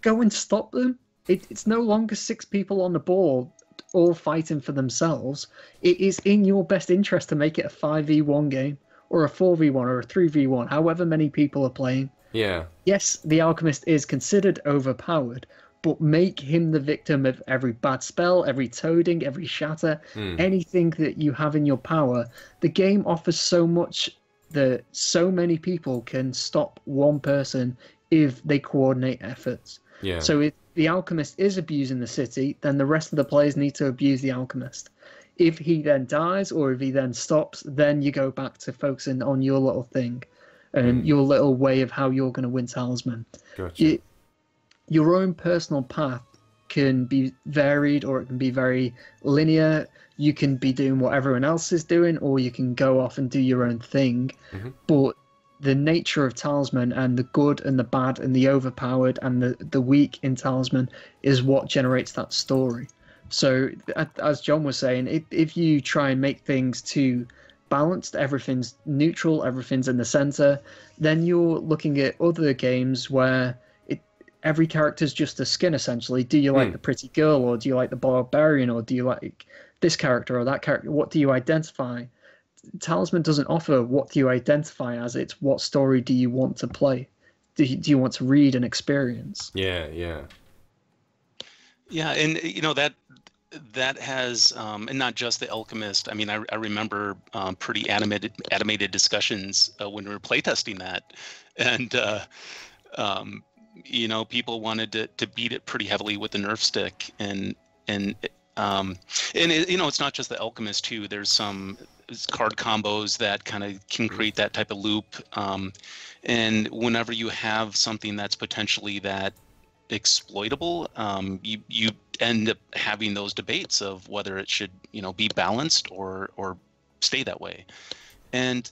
go and stop them. It's no longer 6 people on the board all fighting for themselves. It is in your best interest to make it a 5v1 game, or a 4v1, or a 3v1, however many people are playing. Yeah. Yes, the Alchemist is considered overpowered, but make him the victim of every bad spell, every toading, every shatter, anything that you have in your power. The game offers so much that so many people can stop 1 person if they coordinate efforts. Yeah. So if the Alchemist is abusing the City, then the rest of the players need to abuse the Alchemist. If he then dies, or if he then stops, then you go back to focusing on your little thing and your little way of how you're going to win Talisman. Gotcha. Your own personal path can be varied, or it can be very linear. You can be doing what everyone else is doing, or you can go off and do your own thing. But the nature of Talisman, and the good and the bad and the overpowered and the weak in Talisman, is what generates that story. So as John was saying, if you try and make things too balanced, everything's neutral, everything's in the center, then you're looking at other games where every character's just a skin, essentially. Do you like the pretty girl, or do you like the barbarian, or do you like this character or that character? What do you identify? Talisman doesn't offer what do you identify as, it's what story do you want to play, do you want to read and experience. Yeah, and that has and not just the Alchemist. I mean, I remember pretty animated discussions when we were playtesting that, and people wanted to beat it pretty heavily with the Nerf stick, and it's not just the Alchemist too. There's some card combos that kind of can create that type of loop, and whenever you have something that's potentially that exploitable, you end up having those debates of whether it should be balanced or stay that way. And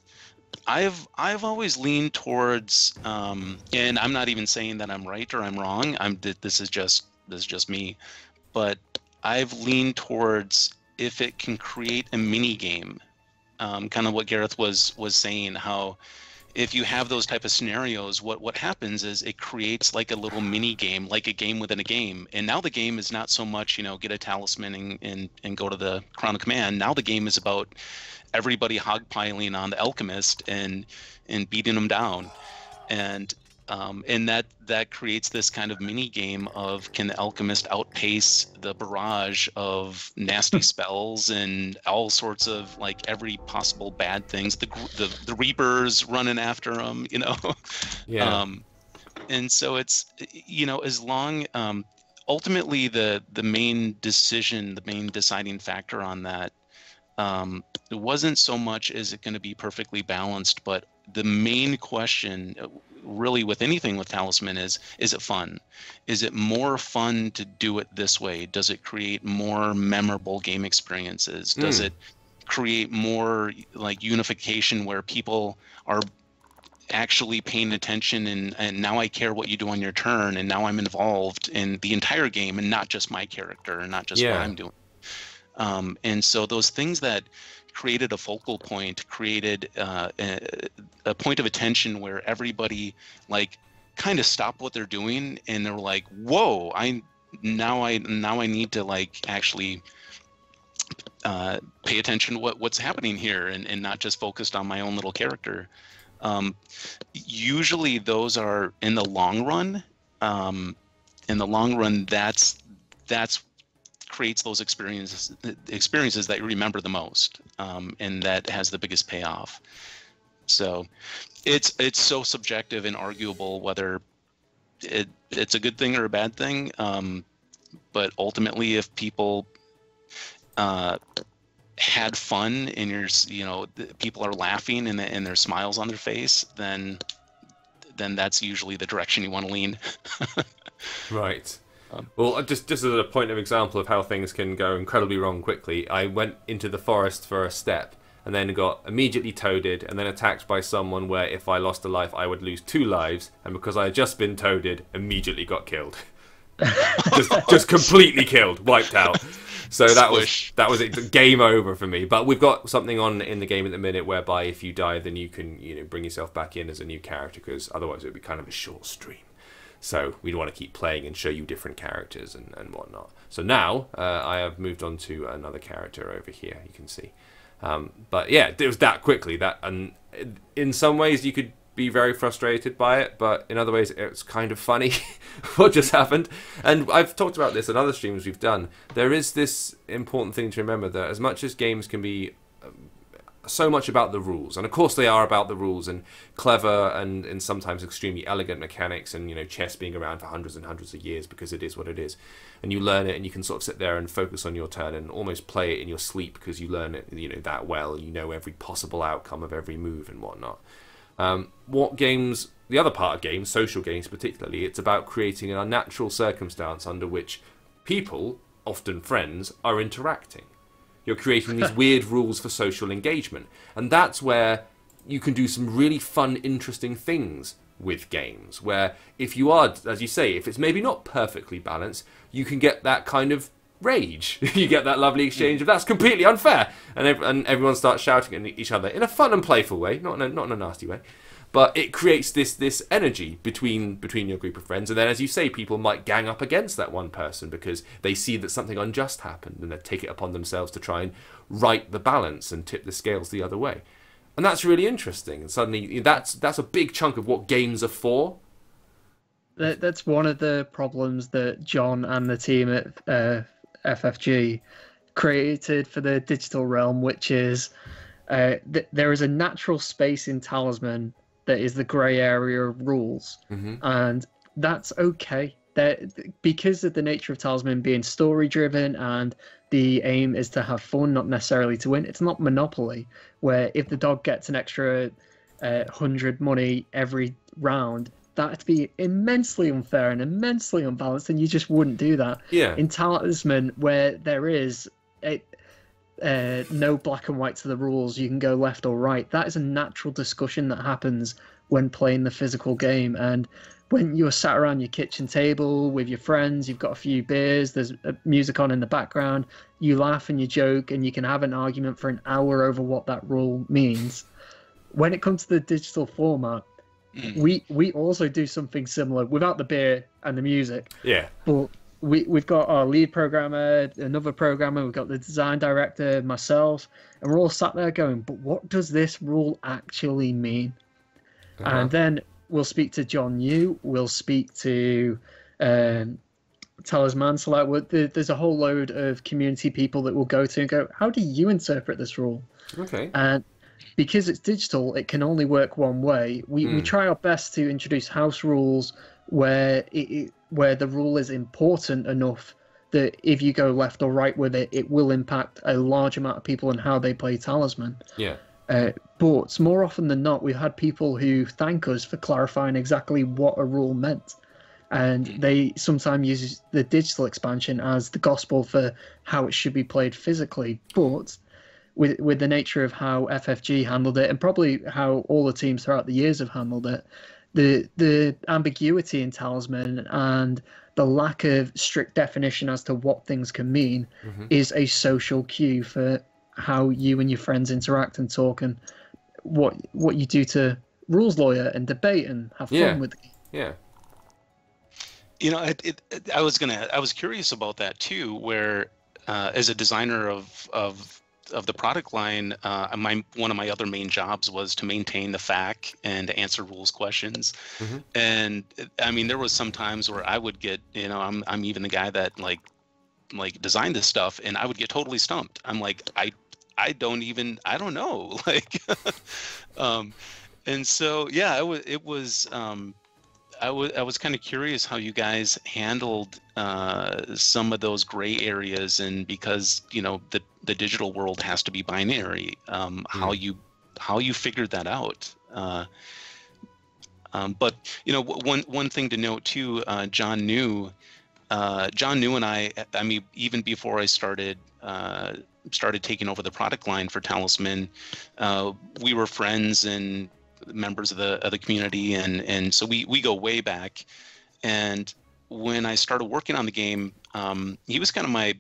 I've always leaned towards, and I'm not even saying that I'm right or I'm wrong. This is just me, but I've leaned towards, if it can create a mini game, kind of what Gareth was saying, how if you have those type of scenarios, what happens is it creates like a little mini game, like a game within a game. And now the game is not so much, get a talisman and go to the Crown of Command. Now the game is about everybody hogpiling on the Alchemist and beating them down. And And that creates this kind of mini game of, can the alchemist outpace the barrage of nasty spells and all sorts of like every possible bad things, the reapers running after him, you know. Yeah. And so it's, you know, as long ultimately the main decision, the main deciding factor on that, it wasn't so much is it going to be perfectly balanced, but the main question really with anything with Talisman is it fun? Is it more fun to do it this way? Does it create more memorable game experiences? Does it create more like unification where people are actually paying attention and now I care what you do on your turn, and now I'm involved in the entire game and not just my character and not just what I'm doing. And so those things that created a focal point, created a point of attention where everybody like kind of stopped what they're doing and they're like, whoa, I need to like actually pay attention to what's happening here and not just focused on my own little character. Usually those are in the long run. That's creates those experiences that you remember the most, and that has the biggest payoff. So it's so subjective and arguable whether it's a good thing or a bad thing. But ultimately, if people had fun and people are laughing and there's smiles on their face, then that's usually the direction you want to lean. Right. Well, just as a point of example of how things can go incredibly wrong quickly, I went into the forest for a step and then got immediately toaded and then attacked by someone where if I lost a life I would lose 2 lives, and because I had just been toaded, immediately got killed. just completely killed, wiped out. So that was it, game over for me. But we've got something on in the game at the minute whereby if you die, then you can bring yourself back in as a new character, because otherwise it would be kind of a short stream. So we'd want to keep playing and show you different characters and whatnot. So now I have moved on to another character over here. You can see, but yeah, it was that quickly and in some ways you could be very frustrated by it, but in other ways it's kind of funny what just happened. And I've talked about this in other streams we've done. There is this important thing to remember, that as much as games can be so much about the rules, and of course they are about the rules and clever and sometimes extremely elegant mechanics, and chess being around for hundreds and hundreds of years because it is what it is, and you learn it and you can sort of sit there and focus on your turn and almost play it in your sleep because you learn it that well, every possible outcome of every move and whatnot. What games, the other part of games, social games particularly, it's about creating an unnatural circumstance under which people, often friends, are interacting. You're creating these weird rules for social engagement. And that's where you can do some really fun, interesting things with games. Where if you are, as you say, if it's maybe not perfectly balanced, you can get that kind of rage. You get that lovely exchange of, that's completely unfair. And everyone starts shouting at each other in a fun and playful way, not in a nasty way. But it creates this energy between your group of friends, and then, as you say, people might gang up against that one person because they see that something unjust happened, and they take it upon themselves to try and right the balance and tip the scales the other way. And that's really interesting. And suddenly, that's a big chunk of what games are for. That's one of the problems that John and the team at FFG created for the digital realm, which is there is a natural space in Talisman that is the grey area of rules, and that's okay. Because of the nature of Talisman being story-driven and the aim is to have fun, not necessarily to win. It's not Monopoly, where if the dog gets an extra 100 money every round, that'd be immensely unfair and immensely unbalanced, and you just wouldn't do that. Yeah. In Talisman, where there is no black and white to the rules, you can go left or right. That is a natural discussion that happens when playing the physical game. And when you're sat around your kitchen table with your friends, you've got a few beers, there's music on in the background, you laugh and you joke, and you can have an argument for an hour over what that rule means. When it comes to the digital format, we also do something similar without the beer and the music. Yeah. But we've got our lead programmer, another programmer, we've got the design director, myself, and we're all sat there going, but what does this rule actually mean? And then we'll speak to John New, we'll speak to Talisman. So like, there's a whole load of community people that will go to and go, how do you interpret this rule? Okay. And because it's digital, it can only work one way. We try our best to introduce house rules where where the rule is important enough that if you go left or right with it, it will impact a large amount of people and how they play Talisman. Yeah. But more often than not, we've had people who thank us for clarifying exactly what a rule meant. And they sometimes use the digital expansion as the gospel for how it should be played physically. But with the nature of how FFG handled it, and probably how all the teams throughout the years have handled it, the ambiguity in Talisman and the lack of strict definition as to what things can mean is a social cue for how you and your friends interact and talk, and what you do to rules lawyer and debate and have fun with the game. Yeah. You know, I was curious about that too, where as a designer of the product line, one of my other main jobs was to maintain the FAQ and answer rules questions. And I mean, there was some times where I would get, you know, I'm even the guy that like designed this stuff, and I would get totally stumped. I'm like, I don't know, like, and so yeah, I was kind of curious how you guys handled some of those gray areas, and because you know the digital world has to be binary, how you figured that out. But you know, one thing to note too, John New and I mean, even before I started taking over the product line for Talisman, we were friends and members of the community, and so we go way back. And when I started working on the game, he was kind of my,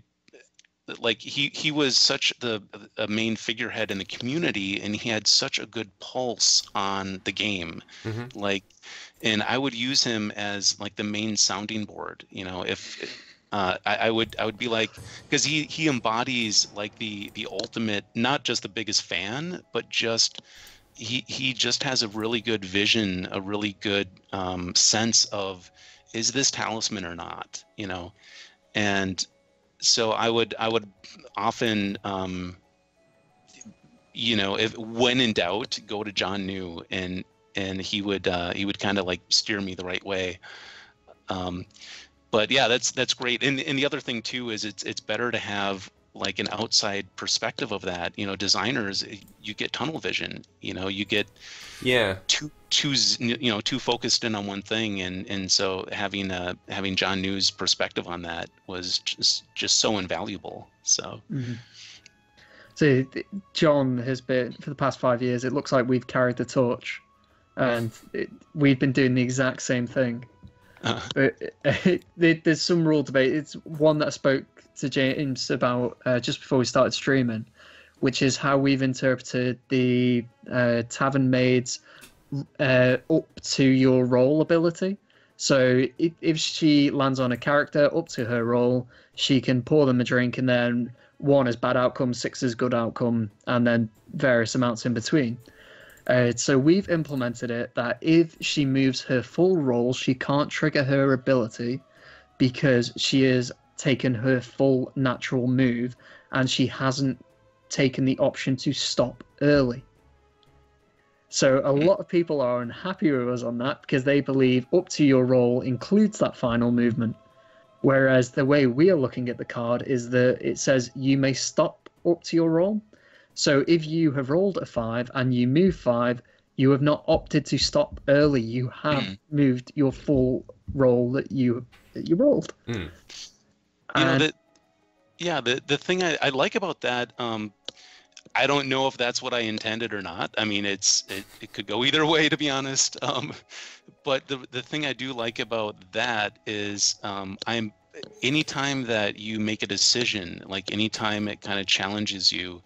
like, he was such a main figurehead in the community, and he had such a good pulse on the game. Like, and I would use him as like the main sounding board, you know, if I would be like, because he embodies like the ultimate, not just the biggest fan, but just he just has a really good vision, a really good sense of, is this Talisman or not, you know? And so I would often, you know, when in doubt, go to John New, and he would kind of like steer me the right way. But yeah, that's great. And the other thing too is it's better to have like an outside perspective of that. You know, designers, you get tunnel vision. You know, you get too focused in on one thing, and so having John New's perspective on that was just so invaluable. So. So John has been, for the past 5 years, it looks like we've carried the torch, and we've been doing the exact same thing. There's some rule debate. It's one that I spoke to James about just before we started streaming, which is how we've interpreted the tavern maid's up to your roll ability. So if she lands on a character up to her roll, she can pour them a drink, and then 1 is bad outcome, 6 is good outcome, and then various amounts in between. So we've implemented it that if she moves her full roll, she can't trigger her ability because she has taken her full natural move, and she hasn't taken the option to stop early. So a lot of people are unhappy with us on that because they believe up to your roll includes that final movement. Whereas the way we are looking at the card is that it says you may stop up to your roll. So if you have rolled a 5 and you move 5, you have not opted to stop early. You have moved your full roll that you rolled. You know, the thing I like about that, I don't know if that's what I intended or not. I mean, it could go either way, to be honest. But the thing I do like about that is anytime that you make a decision, like anytime it kind of challenges you,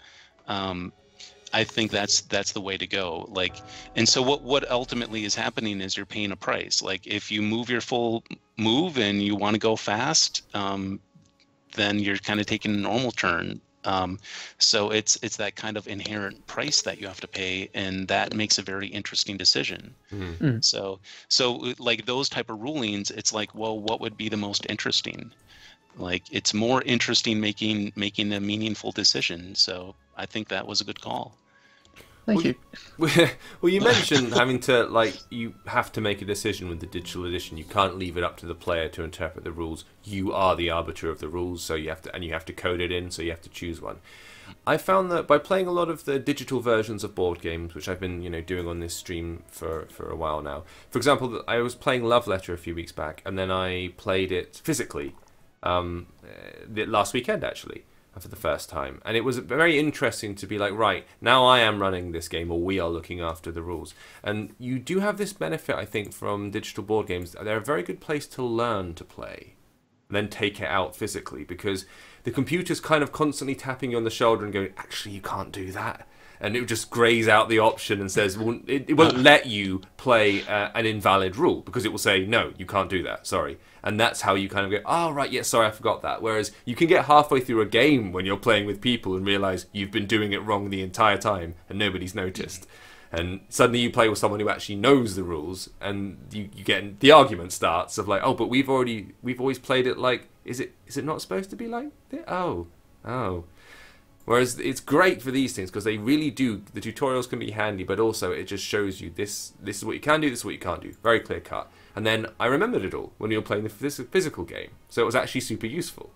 I think that's the way to go. Like, and so what ultimately is happening is you're paying a price. Like, if you move your full move and you want to go fast, then you're kind of taking a normal turn. So it's that kind of inherent price that you have to pay, and that makes a very interesting decision. So like those type of rulings, it's like, well, what would be the most interesting? Like, it's more interesting making a meaningful decision. So I think that was a good call. Thank you. Well, you mentioned having to, like, you have to make a decision with the digital edition. You can't leave it up to the player to interpret the rules. You are the arbiter of the rules, so you have to code it in, so you have to choose one. I found that by playing a lot of the digital versions of board games, which I've been, doing on this stream for a while now. For example, I was playing Love Letter a few weeks back, and then I played it physically last weekend, actually, for the first time. And it was very interesting to be like, right, now I am running this game, or we are looking after the rules. And you do have this benefit, I think, from digital board games. They're a very good place to learn to play, and then take it out physically, because the computer's kind of constantly tapping you on the shoulder and going, actually, you can't do that. And it just grays out the option and says, well, it won't let you play an invalid rule, because it will say, no, you can't do that, sorry. And that's how you kind of go, oh, right, yeah, sorry, I forgot that. Whereas you can get halfway through a game when you're playing with people and realise you've been doing it wrong the entire time and nobody's noticed. And suddenly you play with someone who actually knows the rules, and you get the argument starts of like, oh, but we've always played it like, is it not supposed to be like this? Oh. Whereas it's great for these things because they really do. The tutorials can be handy, but also it just shows you this is what you can do, this is what you can't do. Very clear cut. And then I remembered it all when you were playing the physical game. So it was actually super useful.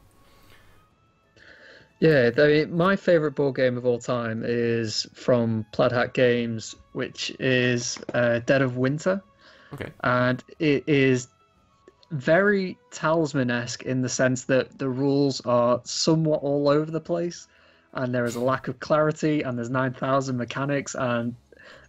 Yeah, my favourite board game of all time is from Plaid Hat Games, which is Dead of Winter. Okay. And it is very Talisman-esque in the sense that the rules are somewhat all over the place, and there is a lack of clarity, and there's 9,000 mechanics, and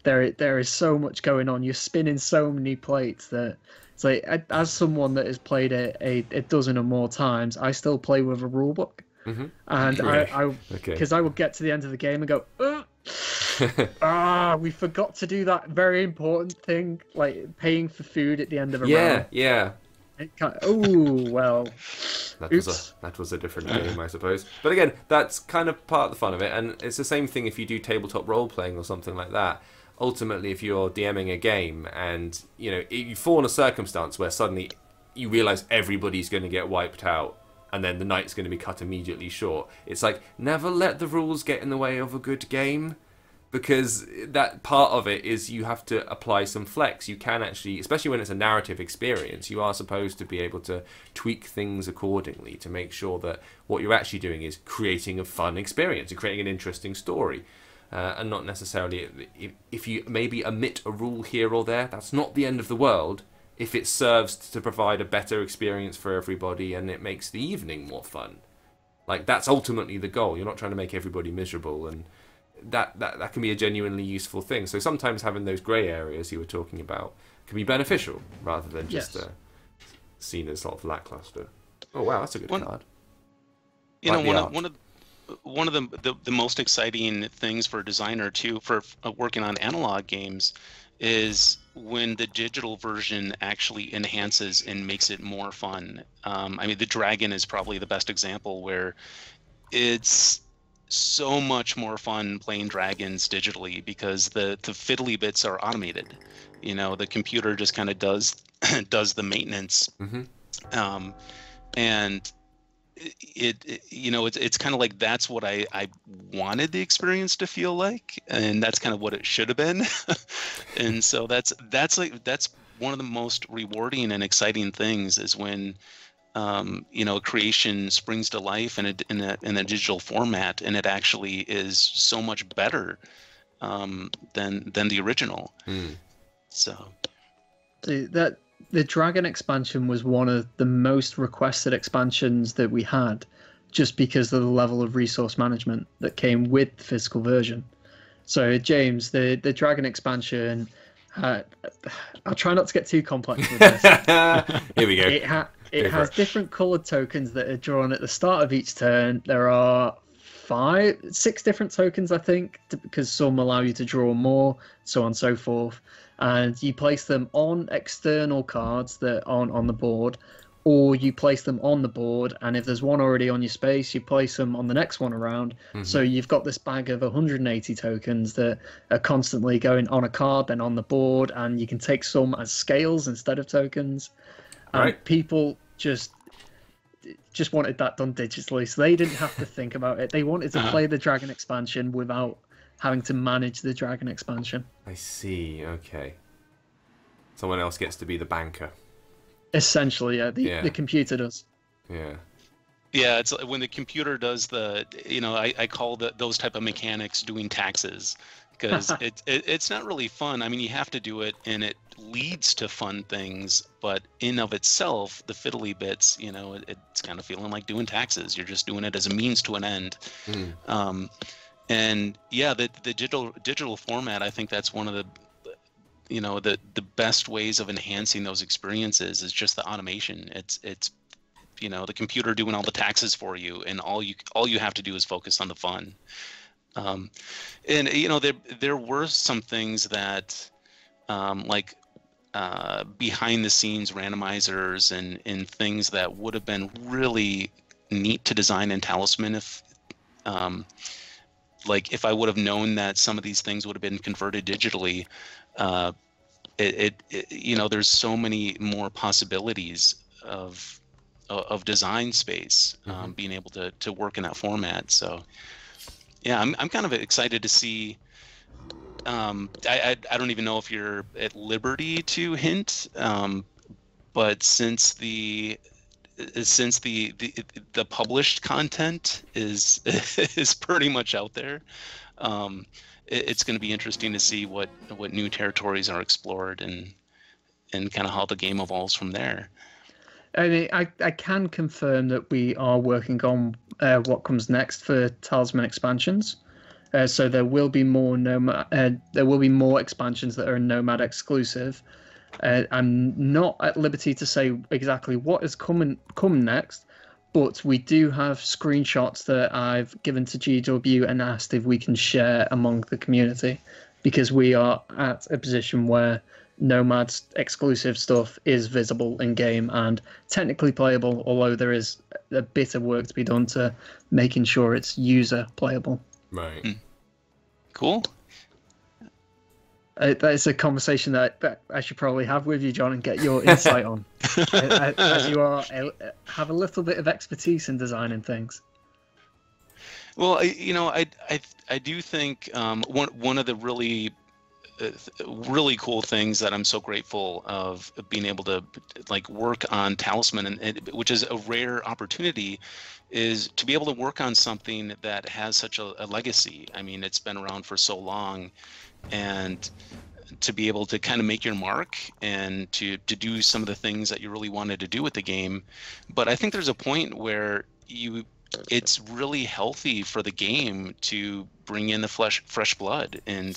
there is so much going on. You're spinning so many plates that it's like, as someone that has played it a dozen or more times, I still play with a rule book. Mm-hmm. And because I would get to the end of the game and go, we forgot to do that very important thing, like paying for food at the end of a round. Yeah. Well. That was a different game, I suppose. But again, that's kind of part of the fun of it, and it's the same thing if you do tabletop role playing or something like that. Ultimately, if you're DMing a game and you fall in a circumstance where suddenly you realise everybody's going to get wiped out, and then the night's going to be cut immediately short. It's like, never let the rules get in the way of a good game, because that part of it is you have to apply some flex. You can actually, especially when it's a narrative experience, you are supposed to be able to tweak things accordingly to make sure that what you're actually doing is creating a fun experience and creating an interesting story. And not necessarily, if you maybe omit a rule here or there, that's not the end of the world. If it serves to provide a better experience for everybody and it makes the evening more fun. Like, that's ultimately the goal. You're not trying to make everybody miserable, and that can be a genuinely useful thing. So sometimes having those grey areas you were talking about can be beneficial rather than just seen as sort of lackluster. Oh wow, that's a good card. One of the most exciting things for a designer too, for working on analog games, is when the digital version actually enhances and makes it more fun. I mean, the Dragon is probably the best example, where it's so much more fun playing dragons digitally because the fiddly bits are automated. The computer just kind of does the maintenance. Mm-hmm. And it's kind of like, that's what I wanted the experience to feel like, and that's kind of what it should have been. And so that's one of the most rewarding and exciting things, is when a creation springs to life in a digital format, and it actually is so much better than the original. So the Dragon expansion was one of the most requested expansions that we had, just because of the level of resource management that came with the physical version. So, James, the Dragon expansion, I'll try not to get too complex with this. Here we go. It has different coloured tokens that are drawn at the start of each turn. There are 6 different tokens, I think, because some allow you to draw more, so on and so forth. And you place them on external cards that aren't on the board, or you place them on the board, and if there's one already on your space, you place them on the next one around. So you've got this bag of 180 tokens that are constantly going on a card, then on the board, and you can take some as scales instead of tokens. And people just wanted that done digitally, so they didn't have to think about it. They wanted to play the Dragon expansion without having to manage the Dragon expansion. I see. Okay. Someone else gets to be the banker. Essentially, yeah. The computer does. Yeah. Yeah, it's when the computer does the, I call those type of mechanics doing taxes, because it's not really fun. I mean, you have to do it, and it leads to fun things, but in of itself, the fiddly bits, it's kind of feeling like doing taxes. You're just doing it as a means to an end. And yeah, the digital format, I think that's one of the the best ways of enhancing those experiences is just the automation. It's the computer doing all the taxes for you, and all you have to do is focus on the fun. And there were some things that like behind the scenes randomizers and things that would have been really neat to design in Talisman if I would have known that some of these things would have been converted digitally. There's so many more possibilities of design space, being able to work in that format. So yeah, I'm kind of excited to see. I don't even know if you're at liberty to hint, but since the published content is is pretty much out there, it's going to be interesting to see what new territories are explored and kind of how the game evolves from there. I mean, I can confirm that we are working on what comes next for Talisman expansions. So there will be more expansions that are Nomad exclusive. I'm not at liberty to say exactly what is come next, but we do have screenshots that I've given to GW and asked if we can share among the community, because we are at a position where Nomad's exclusive stuff is visible in game and technically playable, although there is a bit of work to be done to making sure it's user playable. Right. Cool. That's a conversation that I should probably have with you, John, and get your insight on, as you have a little bit of expertise in designing things. Well, I do think one of the really cool things that I'm so grateful of being able to work on Talisman, which is a rare opportunity, is to be able to work on something that has such a legacy. I mean, it's been around for so long, and to be able to kind of make your mark and to do some of the things that you really wanted to do with the game. But I think there's a point where it's really healthy for the game to bring in the fresh blood and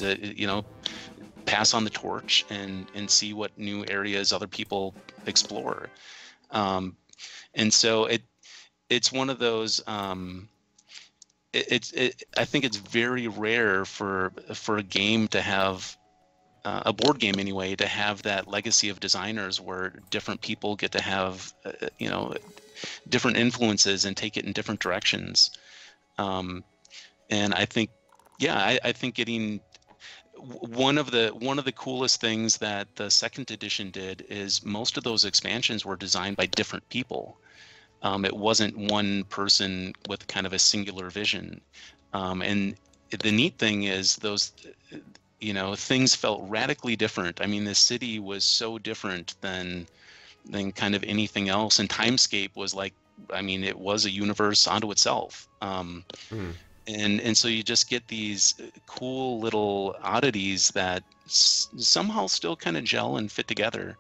pass on the torch and see what new areas other people explore. And so it's one of those. I think it's very rare for a game to have a board game anyway to have that legacy of designers where different people get to have different influences and take it in different directions. And I think, I think getting one of the coolest things that the second edition did is most of those expansions were designed by different people. It wasn't one person with kind of a singular vision. And the neat thing is those, things felt radically different. I mean, the city was so different than kind of anything else. And Timescape was it was a universe unto itself. And so you just get these cool little oddities that somehow still kind of gel and fit together.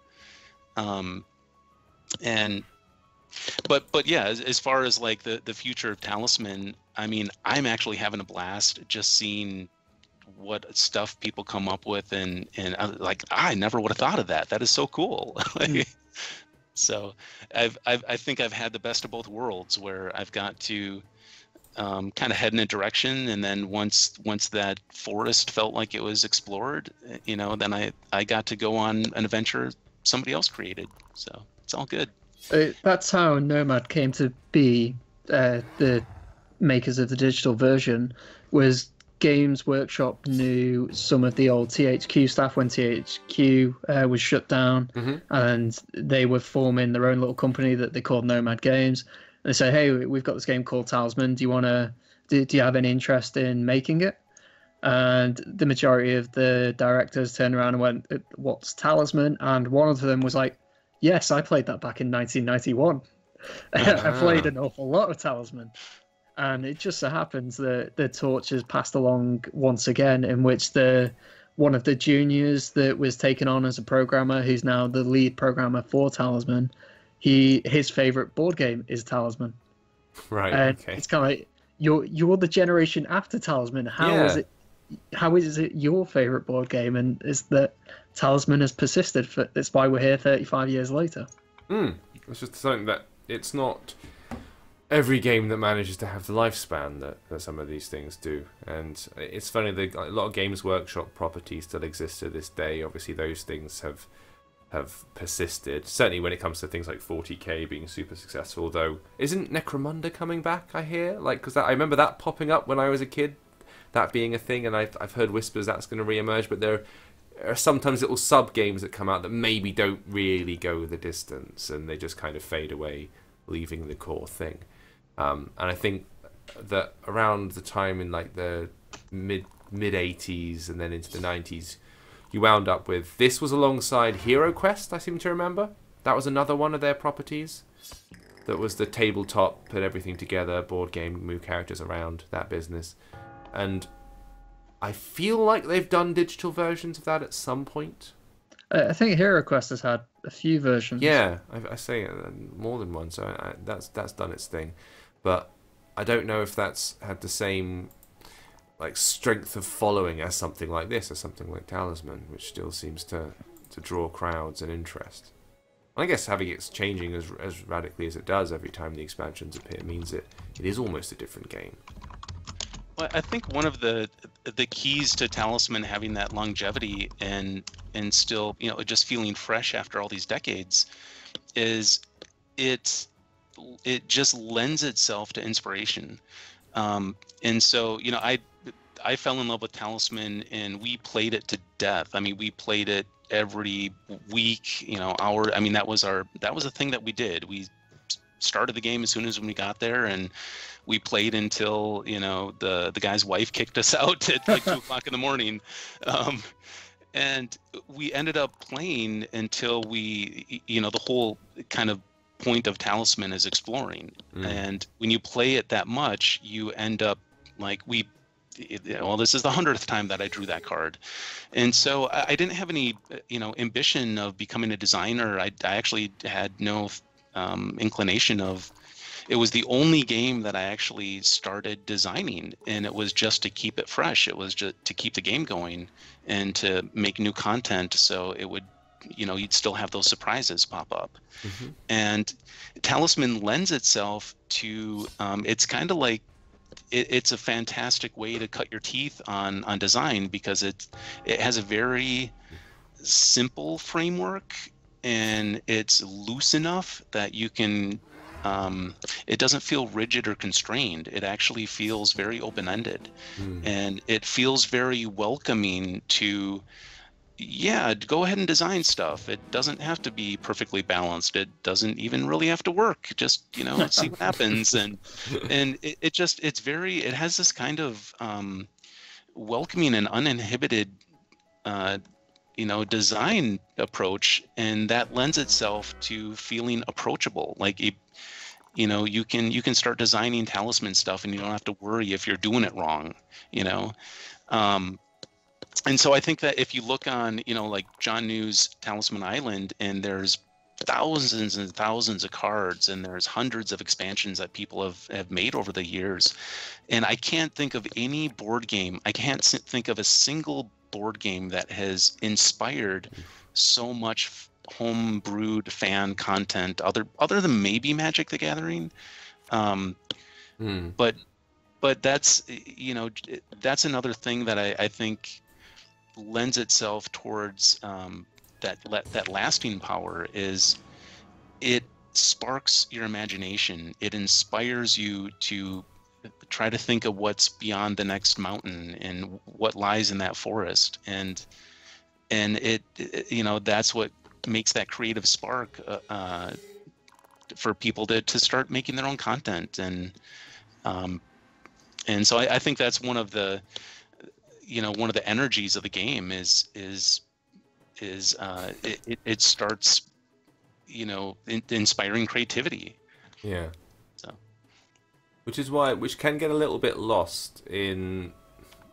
But yeah, as far as the future of Talisman, I mean, I'm actually having a blast just seeing what stuff people come up with, and I never would have thought of that. That is so cool. So I think I've had the best of both worlds, where I've got to kind of head in a direction, and then once that forest felt like it was explored, then I got to go on an adventure somebody else created. So it's all good. That's how Nomad came to be. The makers of the digital version was Games Workshop knew some of the old THQ staff when THQ was shut down, and they were forming their own little company that they called Nomad Games. And they said, "Hey, we've got this game called Talisman. Do you have any interest in making it?" And the majority of the directors turned around and went, "What's Talisman?" And one of them was like, "Yes, I played that back in 1991. I played an awful lot of Talisman." And it just so happens that the torch is passed along once again, in which one of the juniors that was taken on as a programmer, who's now the lead programmer for Talisman, his favorite board game is Talisman. Right. And okay. it's kind of like you're the generation after Talisman. How is it your favorite board game? And is that Talisman has persisted for? That's why we're here 35 years later. It's just something that it's not every game that manages to have the lifespan that some of these things do. And it's funny that a lot of Games Workshop properties still exist to this day. Obviously, those things have persisted. Certainly when it comes to things like 40k being super successful, though. Isn't Necromunda coming back, I hear? Because I remember that popping up when I was a kid, that being a thing, and I've heard whispers that's going to re-emerge, but there are sometimes little sub-games that come out that maybe don't really go the distance, and they just kind of fade away, leaving the core thing. And I think that around the time in like the mid 80s and then into the 90s, you wound up with, this was alongside Hero Quest, I seem to remember. That was another one of their properties. That was the tabletop, put everything together, board game, move characters around, that business. And I feel like they've done digital versions of that at some point. I think Hero Quest has had a few versions. Yeah, I say it, more than one, so that's done its thing. But I don't know if that's had the same like strength of following as something like this, as something like Talisman, which still seems to draw crowds and interest. And I guess having it changing as radically as it does every time the expansions appear means it is almost a different game. Well, I think one of the keys to Talisman having that longevity and still, just feeling fresh after all these decades is it just lends itself to inspiration. And so, I fell in love with Talisman and we played it to death. I mean, we played it every week, hour. I mean, that was a thing that we did. We started the game as soon as we got there, and we played until the guy's wife kicked us out at like 2:00 in the morning, and we ended up playing until we the whole kind of point of Talisman is exploring. And when you play it that much, you end up like this is the 100th time that I drew that card. And so I didn't have any ambition of becoming a designer. I actually had no inclination of. It was the only game that I actually started designing, and it was just to keep it fresh. It was just to keep the game going and to make new content, so it would, you'd still have those surprises pop up. And Talisman lends itself to, it's kind of like, it's a fantastic way to cut your teeth on design, because it has a very simple framework, and it's loose enough that you can it doesn't feel rigid or constrained. It actually feels very open-ended, and it feels very welcoming to go ahead and design stuff. It doesn't have to be perfectly balanced. It doesn't even really have to work. Just see what happens. And it has this kind of welcoming and uninhibited design approach, and that lends itself to feeling approachable. Like you can start designing Talisman stuff and you don't have to worry if you're doing it wrong. And so I think that if you look on like John New's Talisman Island, and there's thousands and thousands of cards, and there's hundreds of expansions that people have made over the years, and I can't think of any board game, I can't think of a single board game that has inspired so much home-brewed fan content other than maybe Magic the Gathering. But that's that's another thing that I think lends itself towards that lasting power. Is it sparks your imagination. It inspires you to try to think of what's beyond the next mountain and what lies in that forest, and it that's what makes that creative spark for people to start making their own content. And so I think that's one of the energies of the game is it starts inspiring creativity. Yeah. So which can get a little bit lost in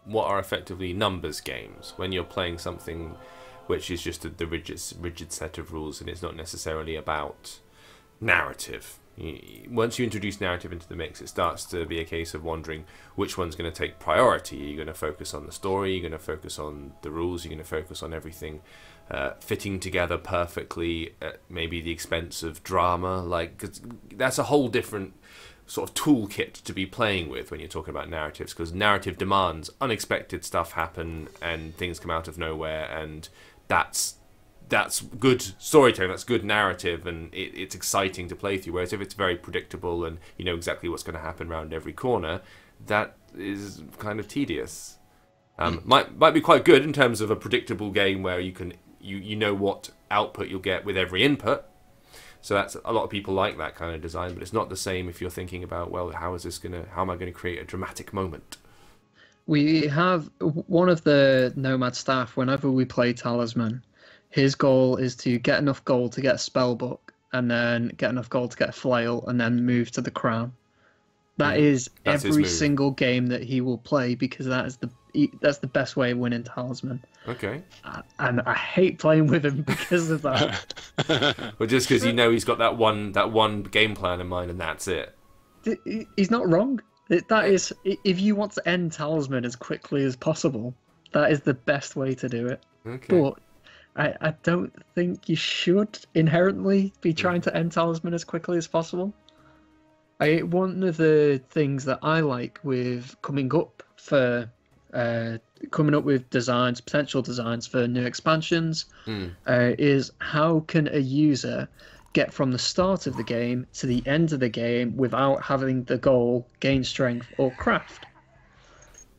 what are effectively numbers games when you're playing something which is just the rigid set of rules, and it's not necessarily about narrative. Once you introduce narrative into the mix, it starts to be a case of wondering which one's going to take priority. Are you going to focus on the story? Are you going to focus on the rules? Are you going to focus on everything fitting together perfectly at maybe the expense of drama? 'Cause that's a whole different sort of toolkit to be playing with when you're talking about narratives, because narrative demands unexpected stuff happen and things come out of nowhere, and that's good storytelling, that's good narrative, and it's exciting to play through. Whereas if it's very predictable and you know exactly what's going to happen around every corner, that is kind of tedious. Might be quite good in terms of a predictable game where you know what output you'll get with every input. So that's a lot of people like that kind of design, but it's not the same if you're thinking about, well, how am I going to create a dramatic moment? We have one of the Nomad staff, whenever we play Talisman, his goal is to get enough gold to get a spell book, and then get enough gold to get a flail, and then move to the crown. That's every single game that he will play, because that's the best way of winning Talisman. Okay. And I hate playing with him because of that. Well, just because he's got that one game plan in mind, and that's it. He's not wrong. That is, if you want to end Talisman as quickly as possible, that is the best way to do it. Okay. But I don't think you should inherently be trying to end Talisman as quickly as possible. One of the things that I like with coming up with potential designs for new expansions, is how can a user get from the start of the game to the end of the game without having the goal gain strength or craft.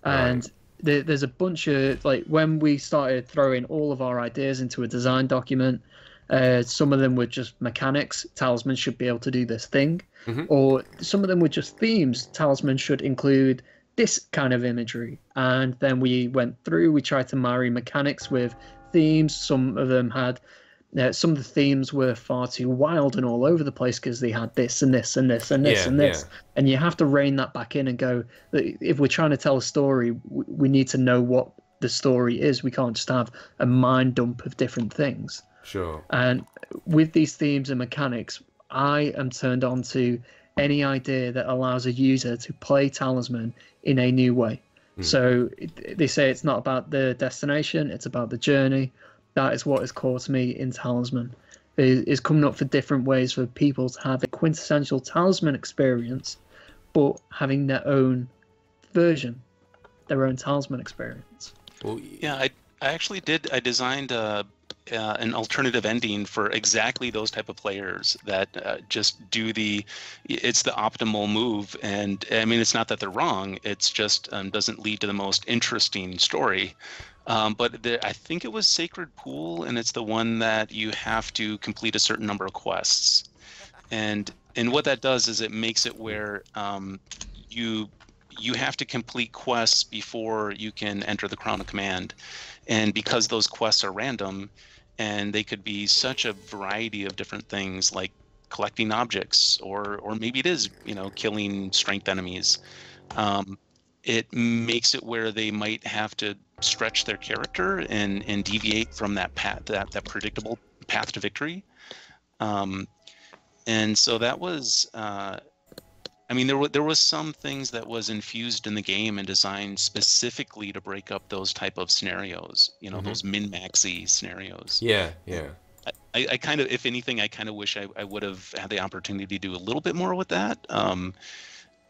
And there's a bunch of, when we started throwing all of our ideas into a design document, some of them were just mechanics. Talisman should be able to do this thing. Mm-hmm. Or some of them were just themes. Talisman should include this kind of imagery. And then we went through, we tried to marry mechanics with themes. Some of them had, some of the themes were far too wild and all over the place because they had this and this and this and this and this. Yeah. And you have to rein that back in and go, if we're trying to tell a story, we need to know what the story is. We can't just have a mind dump of different things. Sure. And with these themes and mechanics, I am turned on to any idea that allows a user to play Talisman in a new way. So they say it's not about the destination, it's about the journey. That is what is core to me in Talisman. Is coming up for different ways for people to have a quintessential Talisman experience, but having their own version, their own Talisman experience. Well, yeah, I actually did. I designed an alternative ending for exactly those type of players that just do it's the optimal move. And I mean, it's not that they're wrong, it's just doesn't lead to the most interesting story. But I think it was Sacred Pool, and it's the one that you have to complete a certain number of quests. And what that does is it makes it where you have to complete quests before you can enter the Crown of Command. And because those quests are random, and they could be such a variety of different things, like collecting objects, or maybe it is, killing strength enemies. It makes it where they might have to stretch their character and deviate from that path, that predictable path to victory. And so that was, there was some things that was infused in the game and designed specifically to break up those type of scenarios, those min-maxy scenarios. Yeah, yeah. I kind of, if anything, I kind of wish I would have had the opportunity to do a little bit more with that.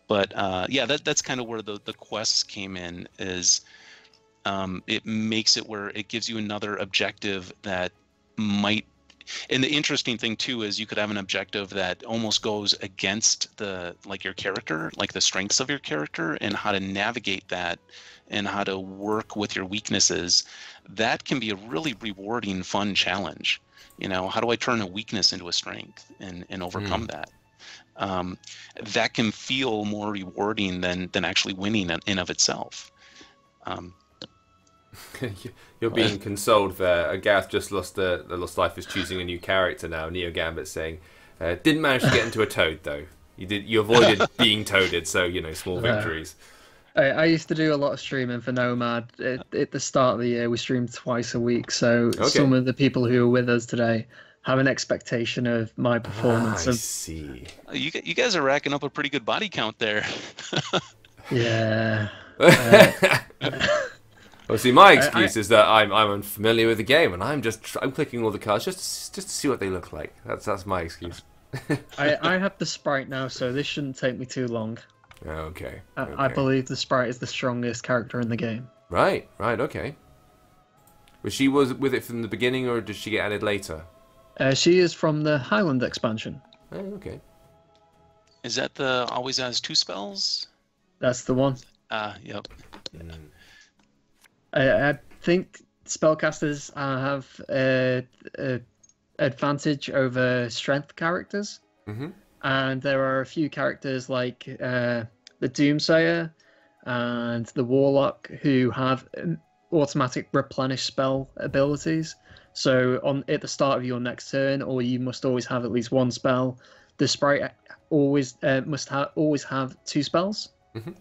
But that's kind of where the quests came in, is it makes it where it gives you another objective that might And the interesting thing too is you could have an objective that almost goes against the your character, like the strengths of your character, and how to navigate that and how to work with your weaknesses. That can be a really rewarding, fun challenge. How do I turn a weakness into a strength and overcome that? That can feel more rewarding than actually winning in of itself. You're being consoled there. Gareth just lost the Lost Life is choosing a new character now. Neo Gambit saying, didn't manage to get into a toad though. You avoided being toaded, so small victories. I used to do a lot of streaming for Nomad. At the start of the year, we streamed twice a week, so some of the people who are with us today have an expectation of my performance. I see. You guys are racking up a pretty good body count there. Yeah. Well, see, my excuse is that I'm unfamiliar with the game, and I'm clicking all the cards just to see what they look like. That's my excuse. I have the Sprite now, so this shouldn't take me too long. Okay. I believe the Sprite is the strongest character in the game. Right, okay. Was she with it from the beginning, or did she get added later? She is from the Highland expansion. Oh, okay. Is that the always has 2 spells? That's the one. Yep. I think spellcasters have advantage over strength characters. Mm-hmm. And there are a few characters like the Doomsayer and the Warlock who have automatic replenish spell abilities. So at the start of your next turn, or you must always have at least 1 spell. The Sprite always must always have 2 spells. Mm-hmm.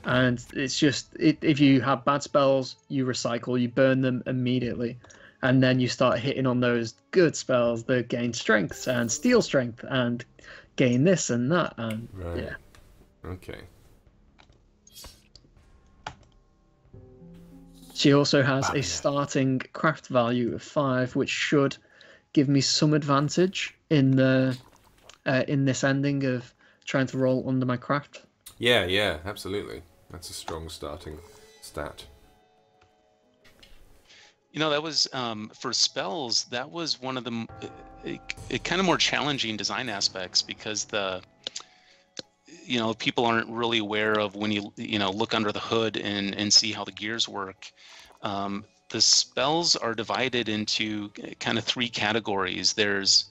And it's just if you have bad spells, you recycle, you burn them immediately. And then you start hitting on those good spells that gain strength and steal strength and gain this and that. And right. Yeah. Okay. She also has a starting craft value of 5, which should give me some advantage in this ending of trying to roll under my craft. Yeah, absolutely. That's a strong starting stat. That was for spells. That was one of the kind of more challenging design aspects because people aren't really aware of when you look under the hood and see how the gears work. The spells are divided into kind of 3 categories. There's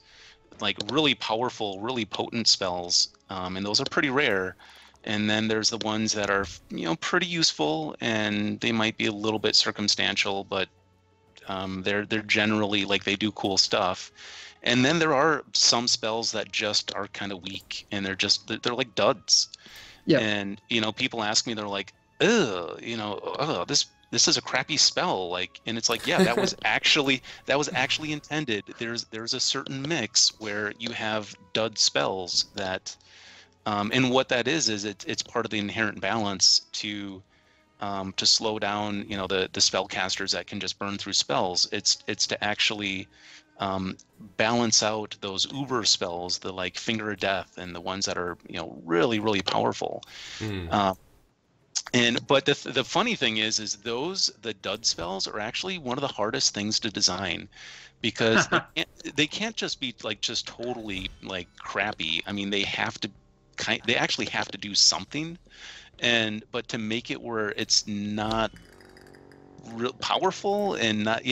really powerful, really potent spells, and those are pretty rare. And then there's the ones that are pretty useful, and they might be a little bit circumstantial, but they're generally they do cool stuff. And then there are some spells that just are kind of weak, and they're like duds. Yeah. And people ask me, they're like, ugh, this is a crappy spell. And it's yeah, that was actually intended. There's a certain mix where you have dud spells that, and what that is it's part of the inherent balance to slow down the spellcasters that can just burn through spells. It's to actually balance out those uber spells, the Finger of Death, and the ones that are really, really powerful. But the funny thing is the dud spells are actually one of the hardest things to design, because they can't just be just totally crappy. I mean, they actually have to do something. But to make it where it's not real powerful and not,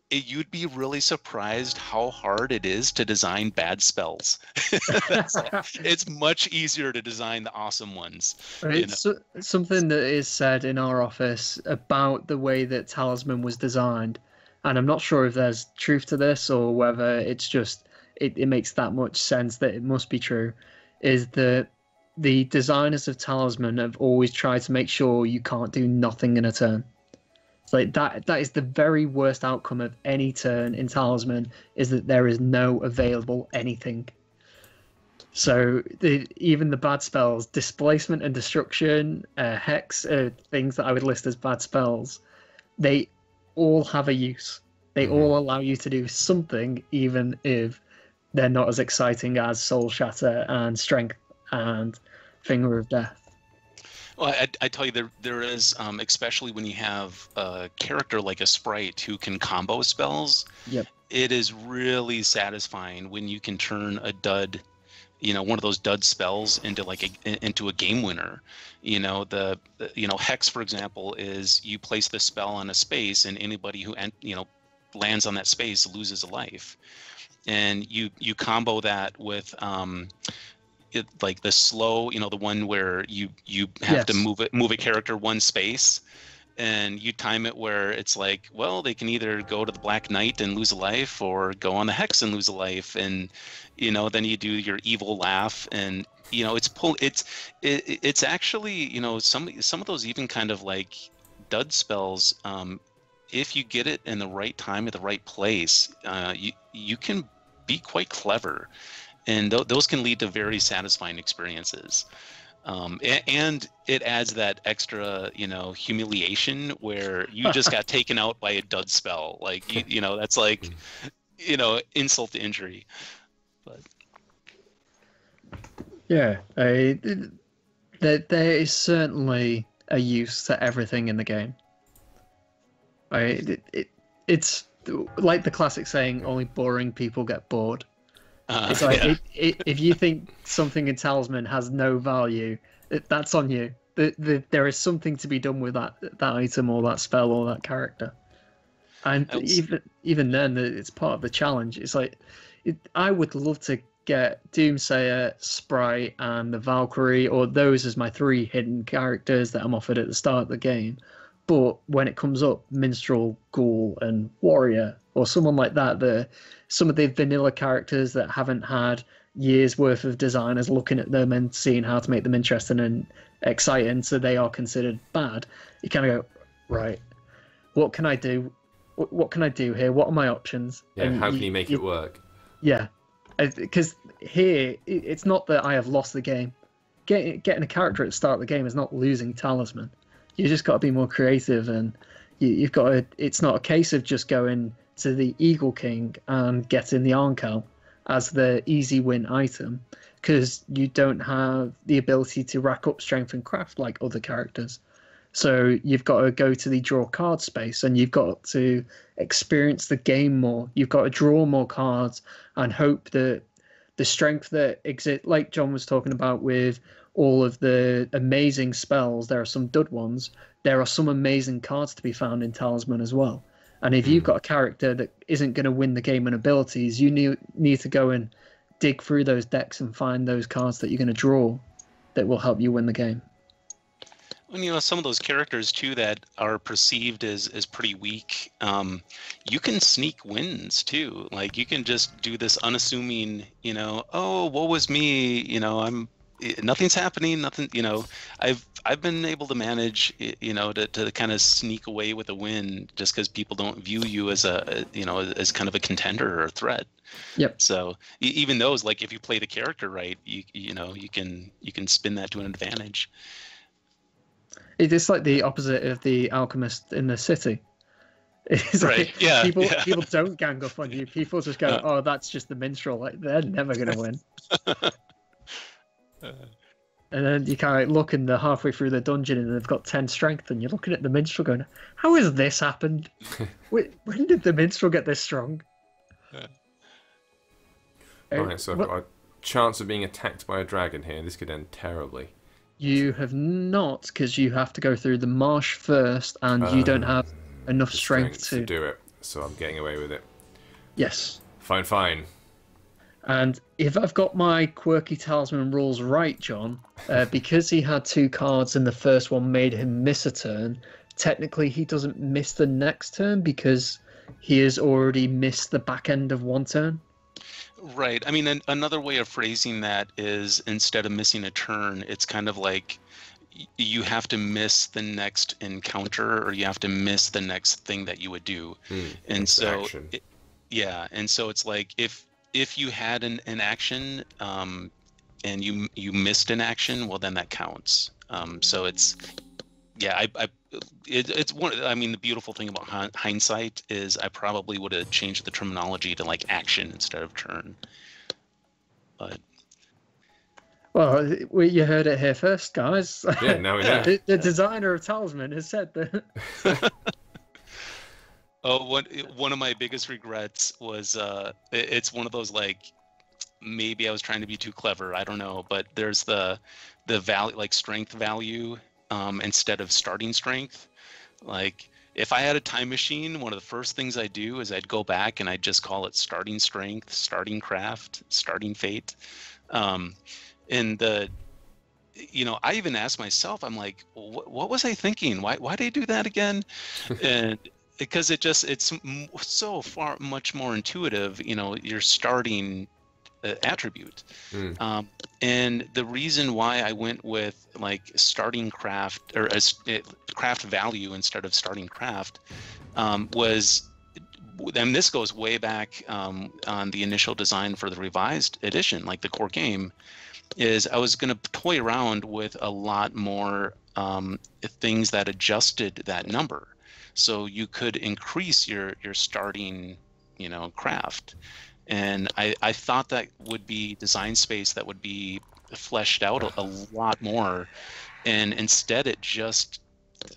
you'd be really surprised how hard it is to design bad spells. It's much easier to design the awesome ones. It's something that is said in our office about the way that Talisman was designed, and I'm not sure if there's truth to this or whether it's just it makes that much sense that it must be true, is that the designers of Talisman have always tried to make sure you can't do nothing in a turn. It's that is the very worst outcome of any turn in Talisman, is that there is no available anything. So even the bad spells, displacement and destruction, hex, things that I would list as bad spells, they all have a use. They all allow you to do something, even if they're not as exciting as Soul Shatter and Strength and Finger of Death. Well, I tell you, there is, especially when you have a character like a Sprite who can combo spells. Yep. it is really satisfying when you can turn a dud, one of those dud spells into into a game winner. The Hex, for example, is you place the spell on a space, and anybody who lands on that space loses a life. And you combo that with like the slow, the one where you have to move a character one space, and you time it where it's like, well, they can either go to the Black Knight and lose a life, or go on the Hex and lose a life, and then you do your evil laugh, and it's actually some of those even kind of like dud spells. If you get it in the right time at the right place, you can be quite clever, and those can lead to very satisfying experiences. And it adds that extra, humiliation where you just got taken out by a dud spell. Like, that's like, insult to injury. But yeah, there is certainly a use to everything in the game. It's like the classic saying, only boring people get bored. It's like, if you think something in Talisman has no value, that's on you. There is something to be done with that item or that spell or that character. And even then, it's part of the challenge. It's like, I would love to get Doomsayer, Sprite, and the Valkyrie, or those as my 3 hidden characters that I'm offered at the start of the game. But when it comes up, Minstrel, Ghoul, and Warrior, or someone like that, some of the vanilla characters that haven't had years worth of designers looking at them and seeing how to make them interesting and exciting, so they are considered bad. You kind of go, right, what can I do? What can I do here? What are my options? Yeah, and how can you make it work? Yeah, because here, it's not that I have lost the game. Getting a character at the start of the game is not losing Talisman. You just got to be more creative, and you've got to. It's not a case of just going to the Eagle King and getting the Arnkel as the easy win item, because you don't have the ability to rack up strength and craft like other characters. So you've got to go to the draw card space, and you've got to experience the game more. You've got to draw more cards and hope that the strength that exists, like John was talking about with all of the amazing spells, there are some dud ones. There are some amazing cards to be found in Talisman as well. And if you've got a character that isn't going to win the game in abilities, you need to go and dig through those decks and find those cards that you're going to draw that will help you win the game. And some of those characters too that are perceived as pretty weak, you can sneak wins too. Like, you can just do this unassuming, oh, woe was me, nothing's happening, nothing, I've been able to manage, to kind of sneak away with a win just because people don't view you as as kind of a contender or a threat. Yep. So even those, like, if you play the character right, you can spin that to an advantage. It's like the opposite of the alchemist in the city. It's right. Like, yeah. People don't gang up on you. People just go, "Oh, that's just the minstrel." Like, they're never gonna win. And then you kind of look, and they're halfway through the dungeon, and they've got 10 strength, and you're looking at the minstrel going, "How has this happened? When did the minstrel get this strong?" Alright, so I've got a chance of being attacked by a dragon here. This could end terribly. You have not, because you have to go through the marsh first, and you don't have enough strength to do it. So I'm getting away with it. Yes. Fine. And if I've got my quirky talisman rules right, John, because he had 2 cards and the first one made him miss a turn, technically he doesn't miss the next turn because he has already missed the back end of 1 turn. Right. I mean, another way of phrasing that is, instead of missing a turn, it's kind of like you have to miss the next encounter, or you have to miss the next thing that you would do. And so, and so it's like if you had an action and you missed an action, well, then that counts. So it's it's one. I mean, the beautiful thing about hindsight is I probably would have changed the terminology to like action instead of turn. But well, you heard it here first, guys. Yeah, now we know. The designer of Talisman has said that. one of my biggest regrets was it's one of those, like, maybe I was trying to be too clever, I don't know, but there's the value, like strength value, instead of starting strength. Like, if I had a time machine, one of the first things I'd do is I'd go back and I'd just call it starting strength, starting craft, starting fate. And I even asked myself, I'm like, what was I thinking? Why did I do that again? And because it's so far much more intuitive, your starting attribute. And the reason why I went with like starting craft, or craft value instead of starting craft, was, and this goes way back on the initial design for the revised edition, like the core game, is I was going to toy around with a lot more things that adjusted that number, so you could increase your starting craft. And I thought that would be design space that would be fleshed out a lot more, and instead it just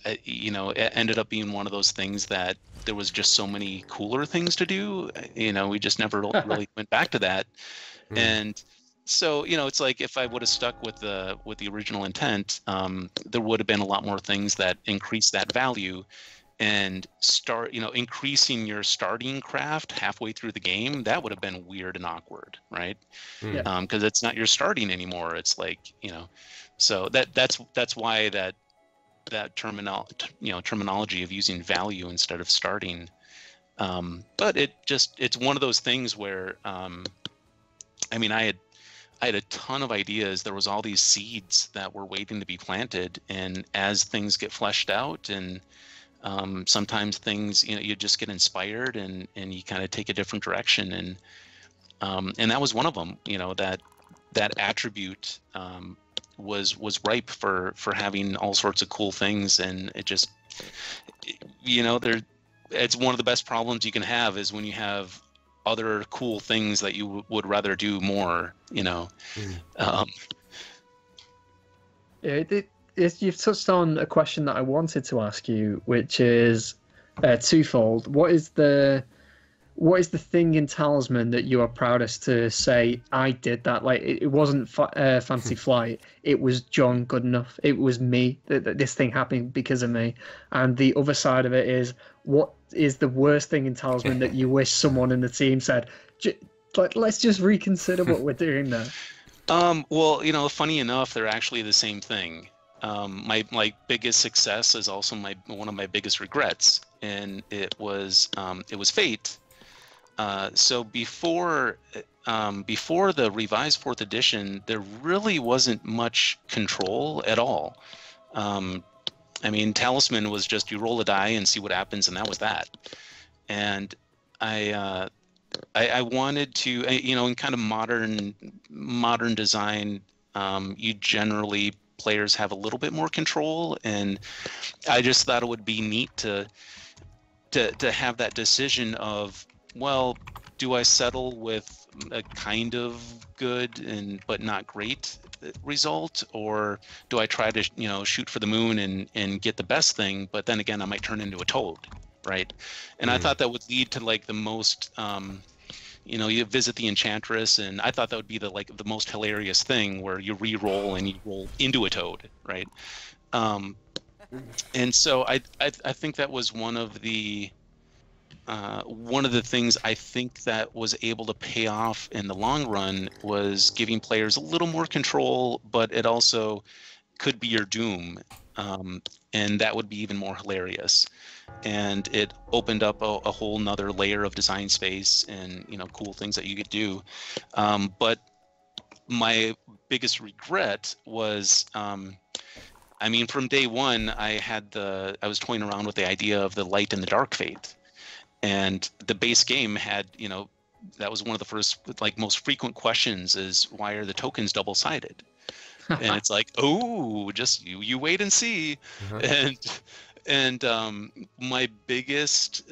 it ended up being one of those things that there was just so many cooler things to do. We just never really went back to that. And so it's like, if I would have stuck with the original intent, there would have been a lot more things that increase that value. And increasing your starting craft halfway through the game, that would have been weird and awkward, right? Because it's not your starting anymore. It's like, so that's why that terminology of using value instead of starting. But it's one of those things where, I had a ton of ideas. There was all these seeds that were waiting to be planted, and as things get fleshed out, and sometimes things, you just get inspired and you kind of take a different direction, and that was one of them. That attribute was ripe for having all sorts of cool things, and it just, it's one of the best problems you can have, is when you have other cool things that you would rather do more. You've touched on a question that I wanted to ask you, which is twofold. What is the thing in Talisman that you are proudest to say, I did that? Like, it wasn't Fantasy Flight. It was John Goodenough. It was me. This thing happened because of me. And the other side of it is, what is the worst thing in Talisman that you wish someone in the team said, let's just reconsider what we're doing there? Well, funny enough, they're actually the same thing. My biggest success is also one of my biggest regrets, and it was Fate. So before the revised 4th edition, there really wasn't much control at all. Talisman was just, you roll a die and see what happens, and that was that. And I wanted to, in kind of modern design, you generally, players have a little bit more control, and I just thought it would be neat to have that decision of, well, do I settle with a kind of good but not great result, or do I try to shoot for the moon and get the best thing, but then again I might turn into a toad, right? And I thought that would lead to like the most you visit the Enchantress, and I thought that would be the most hilarious thing, where you re-roll and you roll into a toad, right? And so I think that was one of the things I think that was able to pay off in the long run, was giving players a little more control, but it also could be your doom, and that would be even more hilarious. And it opened up a whole nother layer of design space and cool things that you could do. But my biggest regret was, from day one, I was toying around with the idea of the light and the dark fate, and the base game had, that was one of the first most frequent questions, is why are the tokens double-sided? And it's like, oh, just you wait and see. And my biggest,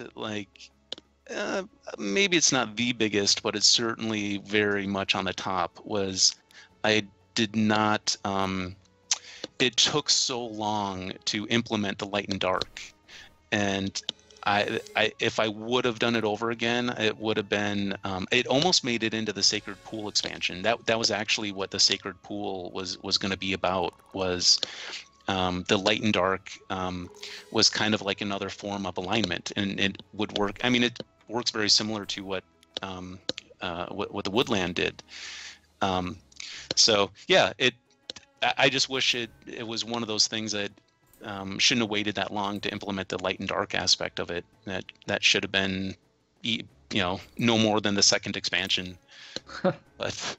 maybe it's not the biggest, but it's certainly very much on the top, was I did not, it took so long to implement the light and dark. And if I would have done it over again, it would have been. It almost made it into the Sacred Pool expansion. That was actually what the Sacred Pool was going to be about. Was the light and dark was kind of like another form of alignment, and it would work. I mean, it works very similar to what the Woodland did. So yeah, I just wish it was one of those things that shouldn't have waited that long to implement the light and dark aspect of it. That should have been, no more than the second expansion. But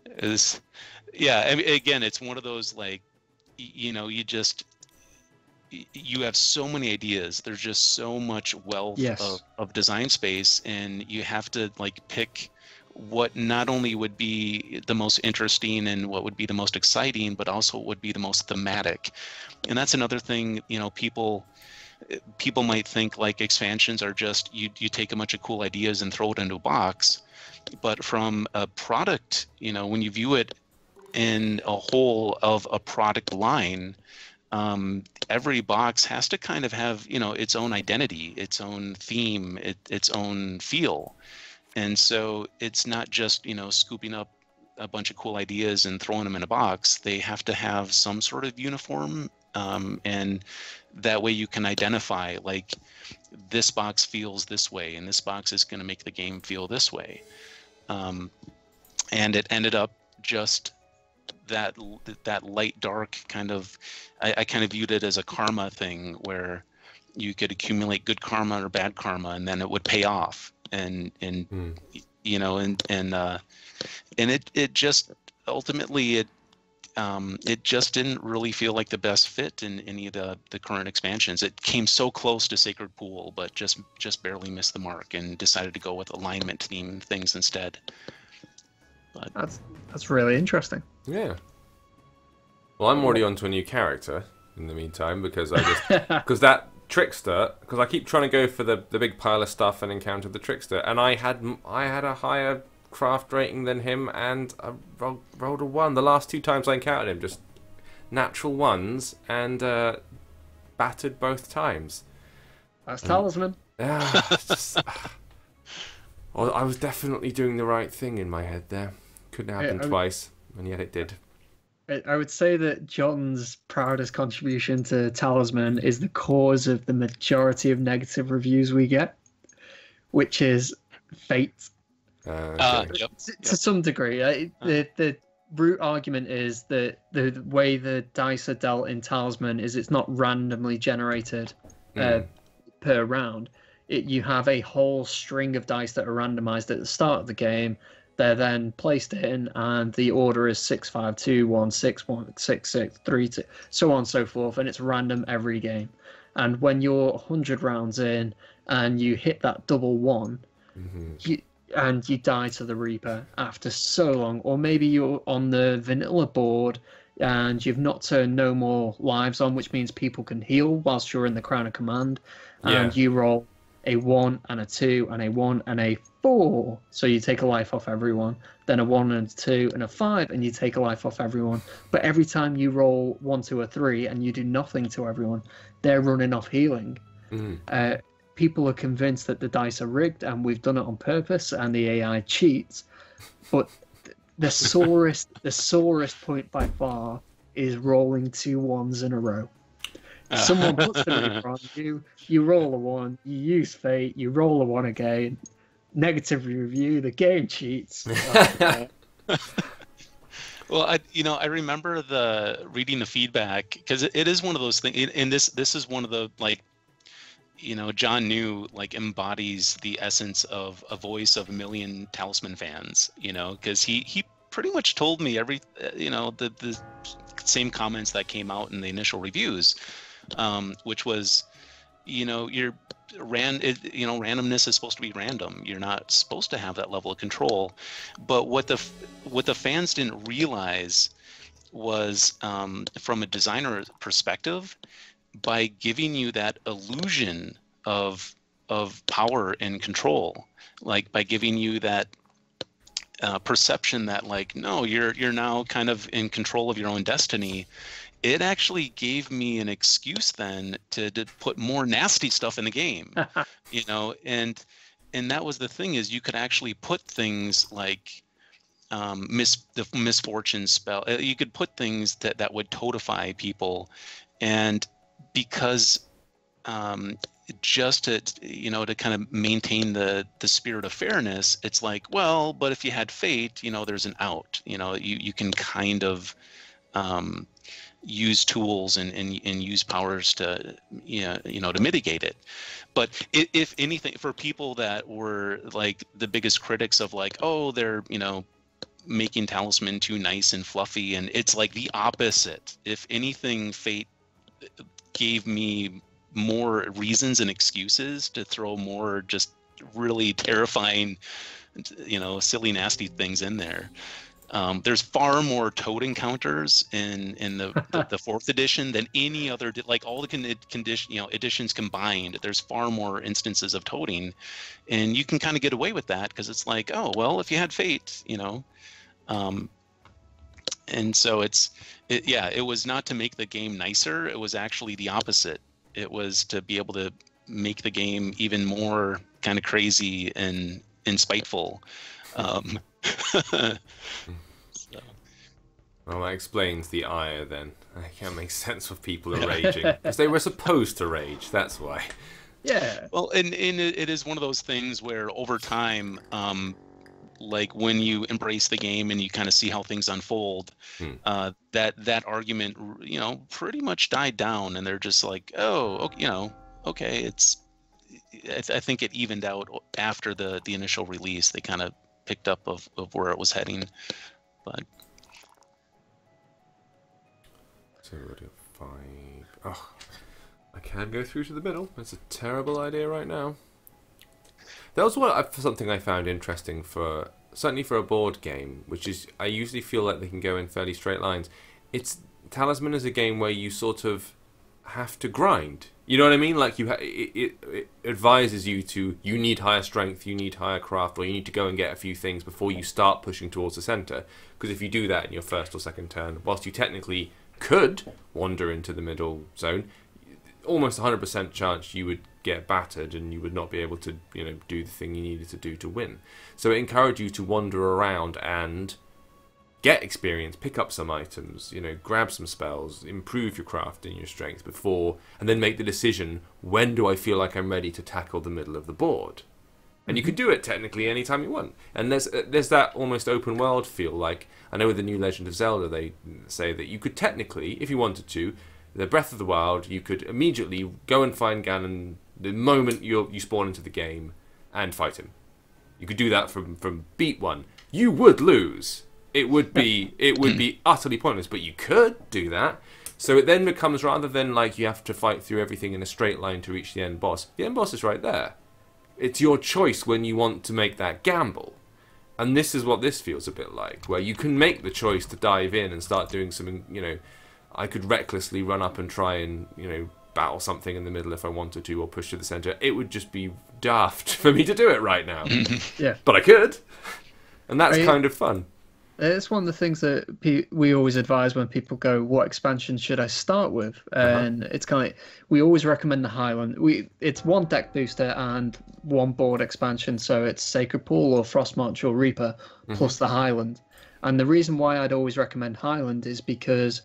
it was, yeah. I mean, again, it's one of those like, you have so many ideas. There's just so much wealth of design space, and you have to like pick what not only would be the most interesting and what would be the most exciting, but also would be the most thematic. And that's another thing, people might think like expansions are just you take a bunch of cool ideas and throw it into a box. But from a product, when you view it in a whole of a product line, every box has to kind of have, its own identity, its own theme, its own feel. And so it's not just, scooping up a bunch of cool ideas and throwing them in a box. They have to have some sort of uniform, and that way you can identify, like, this box feels this way, and this box is going to make the game feel this way. And it ended up just that light dark kind of, I kind of viewed it as a karma thing where you could accumulate good karma or bad karma, and then it would pay off. And it just ultimately it just didn't really feel like the best fit in any of the current expansions. It came so close to Sacred Pool, but just barely missed the mark and decided to go with alignment theme things instead. But that's really interesting. Yeah. Well, I'm already onto a new character in the meantime because because I keep trying to go for the big pile of stuff and encounter the Trickster, and I had a higher craft rating than him, and I rolled a 1. The last 2 times I encountered him, just natural 1s, and battered both times. That's Talisman. Yeah, well, I was definitely doing the right thing in my head there. Couldn't happen twice, and yet it did. I would say that John's proudest contribution to Talisman is the cause of the majority of negative reviews we get, which is fate. Okay. Yep. To some degree. The root argument is that the way the dice are dealt in Talisman is it's not randomly generated per round. You have a whole string of dice that are randomized at the start of the game. They're then placed in, and the order is 6, 5, 2, 1, 6, 1, 6, 6, 3, 2, so on and so forth, and it's random every game. And when you're 100 rounds in and you hit that double 1, and you die to the Reaper after so long, or maybe you're on the vanilla board and you've not turned no more lives on, which means people can heal whilst you're in the Crown of Command, and you roll a 1 and a 2 and a 1 and a 4, so you take a life off everyone, then a 1 and a 2 and a 5, and you take a life off everyone. But every time you roll 1, 2, or 3 and you do nothing to everyone, they're running off healing. People are convinced that the dice are rigged and we've done it on purpose and the AI cheats, but the sorest point by far is rolling 2 1s in a row. Someone puts the Reaper on you, you roll a 1, you use fate, you roll a 1 again, negative review, the game cheats. Well, I remember reading the feedback, because it is one of those things, and this is one of the, like, John New, like, embodies the essence of a voice of a million Talisman fans, because he pretty much told me the same comments that came out in the initial reviews, which was, randomness is supposed to be random. You're not supposed to have that level of control. But what the fans didn't realize was, from a designer perspective, by giving you that illusion of power and control, like by giving you that perception that, like, no, you're now kind of in control of your own destiny, it actually gave me an excuse then to put more nasty stuff in the game, you know, and that was the thing, is you could actually put things like the misfortune spell. You could put things that would totify people, and because just to, you know, to kind of maintain the spirit of fairness, it's like, well, but if you had fate, you know, there's an out. You know, you can kind of use tools and use powers to, you know, to mitigate it. But if anything, for people that were like the biggest critics of like, oh, they're, you know, making Talisman too nice and fluffy, and it's like the opposite. If anything, fate gave me more reasons and excuses to throw more just really terrifying, you know, silly, nasty things in there. There's far more toad encounters in the fourth edition than any other, like all the condition, you know, editions combined. There's far more instances of toading, and you can kind of get away with that because it's like, oh well, if you had fate, you know. And so it was not to make the game nicer. It was actually the opposite. It was to be able to make the game even more kind of crazy and spiteful. So. Well, that explains the ire then. I can't make sense of people are raging. Because they were supposed to rage, that's why. Yeah. Well, and it is one of those things where over time, like when you embrace the game and you kind of see how things unfold, that argument, you know, pretty much died down, and they're just like, oh, you know, okay, I think it evened out after the initial release. They kind of picked up of where it was heading, but. 0-5. Oh, I can go through to the middle. That's a terrible idea right now. That was something I found interesting certainly for a board game, which is I usually feel like they can go in fairly straight lines. Talisman is a game where you sort of have to grind. You know what I mean? Like it advises you need higher strength, you need higher craft, or you need to go and get a few things before you start pushing towards the center. Because if you do that in your first or second turn, whilst you technically could wander into the middle zone, almost 100% chance you would get battered and you would not be able to, you know, do the thing you needed to do to win. So it encouraged you to wander around and get experience, pick up some items, you know, grab some spells, improve your craft and your strength before, and then make the decision, when do I feel like I'm ready to tackle the middle of the board? And you could do it technically anytime you want. And there's that almost open world feel. Like, I know with the new Legend of Zelda, they say that you could technically, if you wanted to, the Breath of the Wild, you could immediately go and find Ganon the moment you spawn into the game and fight him. You could do that from beat one. You would lose. It would be utterly pointless, but you could do that. So it then becomes, rather than like you have to fight through everything in a straight line to reach the end boss is right there. It's your choice when you want to make that gamble. And this is what this feels a bit like, where you can make the choice to dive in and start doing something, you know, I could recklessly run up and try and, you know, battle something in the middle if I wanted to, or push to the center. It would just be daft for me to do it right now. Yeah. But I could. And that's kind of fun. It's one of the things that we always advise when people go, what expansion should I start with? And it's kind of like, we always recommend the Highland. It's one deck booster and one board expansion, so it's Sacred Pool or Frostmarch or Reaper plus the Highland. And the reason why I'd always recommend Highland is because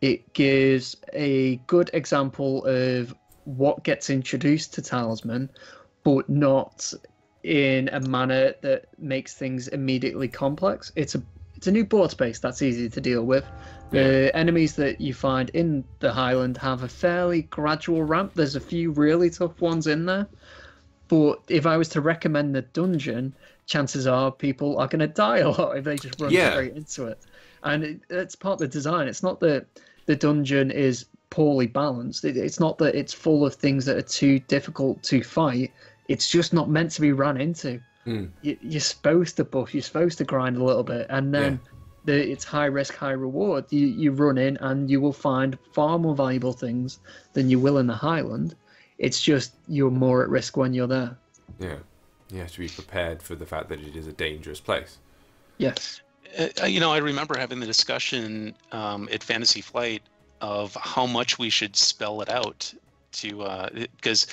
it gives a good example of what gets introduced to Talisman, but not in a manner that makes things immediately complex. It's a new board space that's easy to deal with. The enemies that you find in the Highland have a fairly gradual ramp. There's a few really tough ones in there. But if I was to recommend the dungeon, chances are people are going to die a lot if they just run straight into it. And it's part of the design. It's not that the dungeon is poorly balanced. It's not that it's full of things that are too difficult to fight. It's just not meant to be run into. You're supposed to buff, you're supposed to grind a little bit, and then it's high risk, high reward. You run in and you will find far more valuable things than you will in the Highland. It's just you're more at risk when you're there. Yeah, you have to be prepared for the fact that it is a dangerous place. Yes. You know, I remember having the discussion at Fantasy Flight of how much we should spell it out to because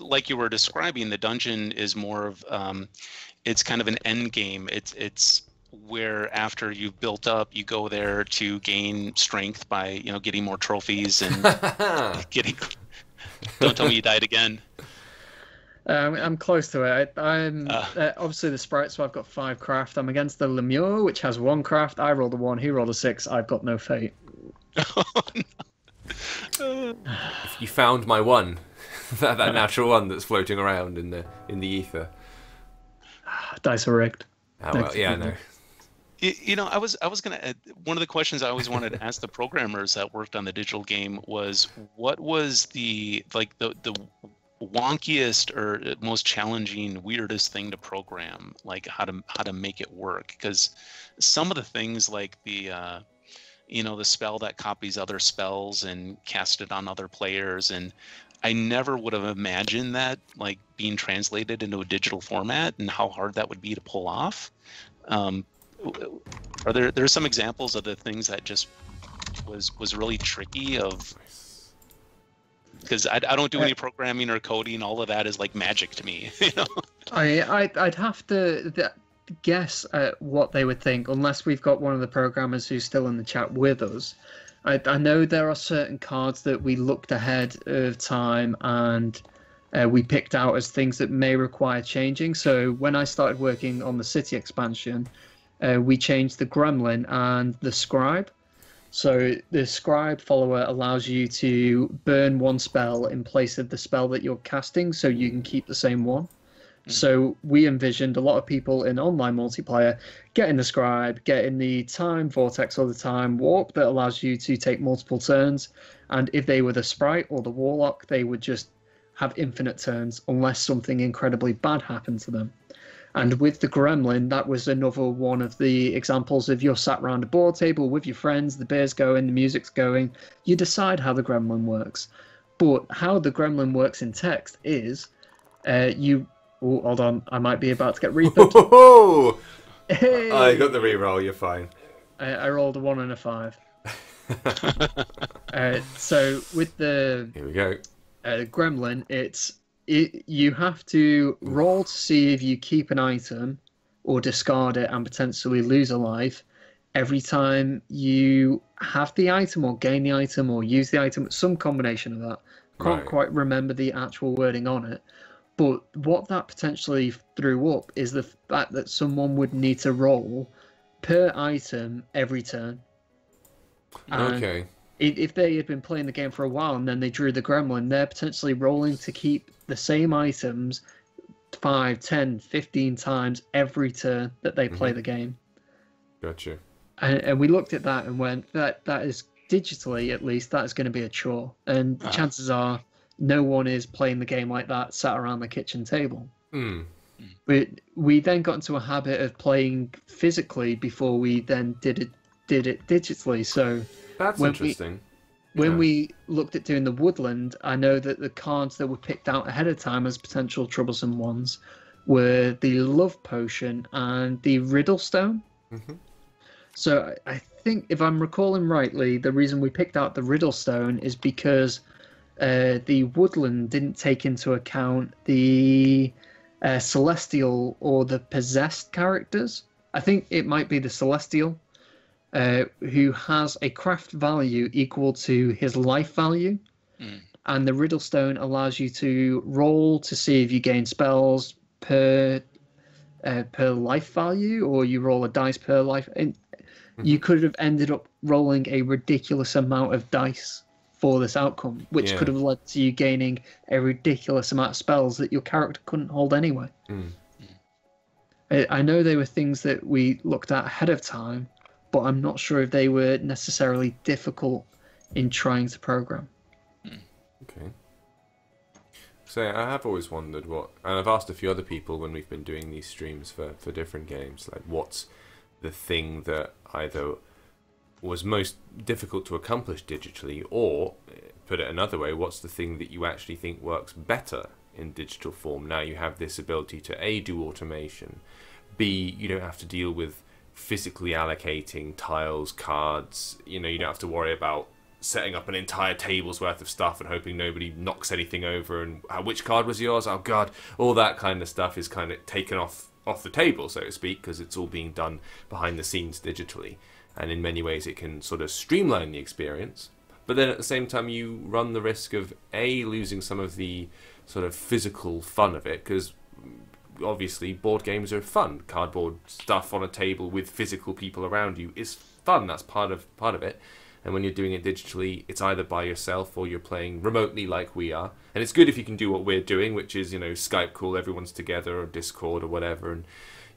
like you were describing, the dungeon is more of it's kind of an end game. It's where after you've built up, you go there to gain strength by getting more trophies and getting. Don't tell me you died again. I'm close to it. I'm obviously the sprite, so I've got 5 craft. I'm against the Lemure, which has 1 craft. I rolled a 1, he rolled a 6. I've got no fate. If you found my 1, that natural 1 that's floating around in the ether. Dice are rigged. Oh, well, yeah, no. I was gonna. One of the questions I always wanted to ask the programmers that worked on the digital game was, what was the wonkiest or most challenging, weirdest thing to program, like how to make it work? Because some of the things like the the spell that copies other spells and casts it on other players, and I never would have imagined that like being translated into a digital format and how hard that would be to pull off. Are there some examples of the things that just was really tricky of? Because I don't do any programming or coding. All of that is like magic to me. I'd have to guess at what they would think, unless we've got one of the programmers who's still in the chat with us. I know there are certain cards that we looked ahead of time and we picked out as things that may require changing. So when I started working on the city expansion, we changed the Gremlin and the Scribe. So the Scribe follower allows you to burn 1 spell in place of the spell that you're casting, so you can keep the same one. So we envisioned a lot of people in online multiplayer getting the Scribe, getting the Time Vortex or the Time Warp that allows you to take multiple turns. And if they were the Sprite or the Warlock, they would just have infinite turns unless something incredibly bad happened to them. And with the Gremlin, that was another one of the examples of you're sat around a board table with your friends, the beer's going, the music's going. You decide how the Gremlin works. But how the Gremlin works in text is you... Oh, hold on. I might be about to get reapered. Hey! I got the reroll, you're fine. I rolled a 1 and a 5. So with the... Here we go. Gremlin, you have to roll to see if you keep an item or discard it and potentially lose a life every time you have the item or gain the item or use the item. Some combination of that. Can't quite remember the actual wording on it. But what that potentially threw up is the fact that someone would need to roll per item every turn. And okay. If they had been playing the game for a while and then they drew the Gremlin, they're potentially rolling to keep the same items 5, 10, 15 times every turn that they play the game. Gotcha. And we looked at that and went, that is digitally, at least, that is going to be a chore. And chances are no one is playing the game like that sat around the kitchen table. We then got into a habit of playing physically before we then did it digitally. So that's interesting. When we looked at doing the woodland, I know that the cards that were picked out ahead of time as potential troublesome ones were the love potion and the riddle stone. So I think, if I'm recalling rightly, the reason we picked out the riddle stone is because the woodland didn't take into account the celestial or the possessed characters. I think it might be the celestial, who has a craft value equal to his life value. And the riddle stone allows you to roll to see if you gain spells per life value, or you roll a dice per life. And you could have ended up rolling a ridiculous amount of dice for this outcome, which could have led to you gaining a ridiculous amount of spells that your character couldn't hold anyway. I know they were things that we looked at ahead of time, but I'm not sure if they were necessarily difficult in trying to program. Okay. So I have always wondered and I've asked a few other people when we've been doing these streams for different games, like what's the thing that either was most difficult to accomplish digitally, or, put it another way, what's the thing that you actually think works better in digital form? Now you have this ability to A, do automation, B, you don't have to deal with physically allocating tiles, cards, you don't have to worry about setting up an entire table's worth of stuff and hoping nobody knocks anything over, and which card was yours? Oh god, all that kind of stuff is kind of taken off the table, so to speak, because it's all being done behind the scenes digitally. And in many ways it can sort of streamline the experience, but then at the same time you run the risk of losing some of the sort of physical fun of it, because obviously board games are fun. Cardboard stuff on a table with physical people around you is fun. That's part of it. And when you're doing it digitally, it's either by yourself or you're playing remotely like we are. And it's good if you can do what we're doing, which is, Skype call, everyone's together, or Discord or whatever, and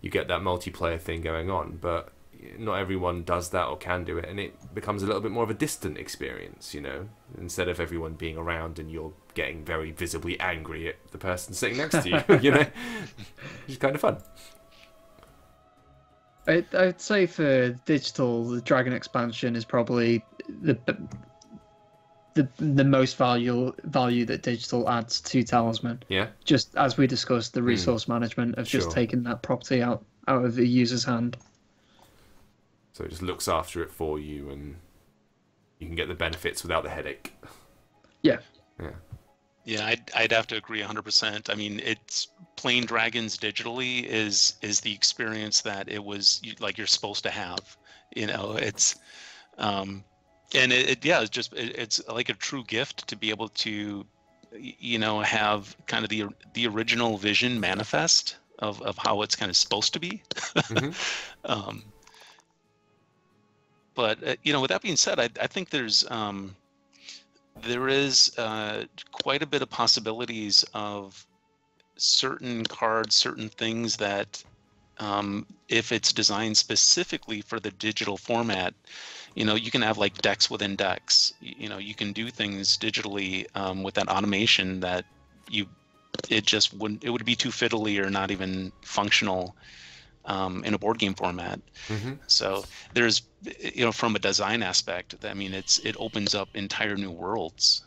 you get that multiplayer thing going on. But not everyone does that or can do it, and it becomes a little bit more of a distant experience, instead of everyone being around and you're getting very visibly angry at the person sitting next to you, which is kind of fun. I'd say for digital, the Dragon expansion is probably the most value that digital adds to Talisman. Yeah. Just as we discussed, the resource management of just taking that property out of the user's hand. So it just looks after it for you, and you can get the benefits without the headache. Yeah. Yeah. Yeah, I'd have to agree 100%. I mean, it's playing dragons digitally is the experience that you're supposed to have. It's it's like a true gift to be able to have kind of the original vision manifest of how it's kind of supposed to be. Mm-hmm. But with that being said, I think there is quite a bit of possibilities of certain cards, certain things that, if it's designed specifically for the digital format, you can have like decks within decks. You can do things digitally with that automation that it would be too fiddly or not even functional in a board game format. Mm-hmm. So there's, from a design aspect, I mean, it opens up entire new worlds.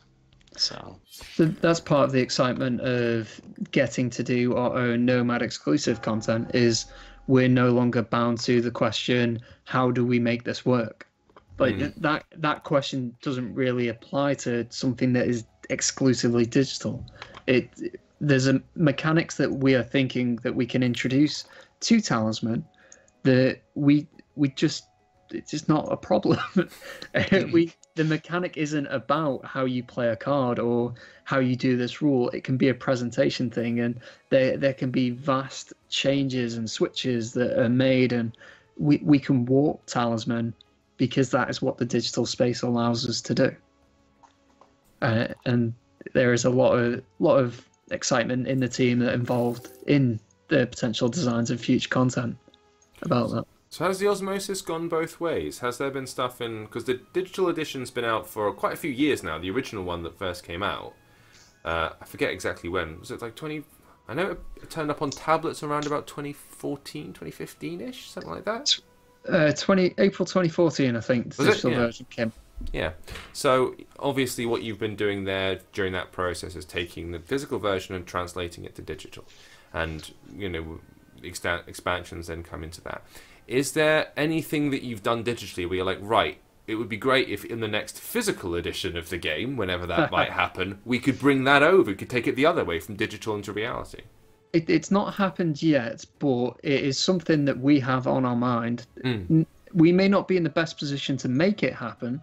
So that's part of the excitement of getting to do our own Nomad exclusive content, is we're no longer bound to the question, how do we make this work? Like that question doesn't really apply to something that is exclusively digital. There's a mechanics that we are thinking that we can introduce to Talisman that it's just not a problem. The mechanic isn't about how you play a card or how you do this rule. It can be a presentation thing, and there can be vast changes and switches that are made, and we can warp Talisman because that is what the digital space allows us to do. And there is a lot of excitement in the team that involved in the potential designs of future content about that. So has the osmosis gone both ways? Has there been stuff in... Because the digital edition's been out for quite a few years now, the original one that first came out. I forget exactly when. Was it like 20... I know it turned up on tablets around about 2014, 2015-ish, something like that? April 2014, I think, the digital version came. Yeah. So obviously what you've been doing there during that process is taking the physical version and translating it to digital. And, expansions then come into that. Is there anything that you've done digitally where you're like, right, it would be great if in the next physical edition of the game, whenever that might happen, we could bring that over, we could take it the other way from digital into reality? It's not happened yet, but it is something that we have on our mind. We may not be in the best position to make it happen,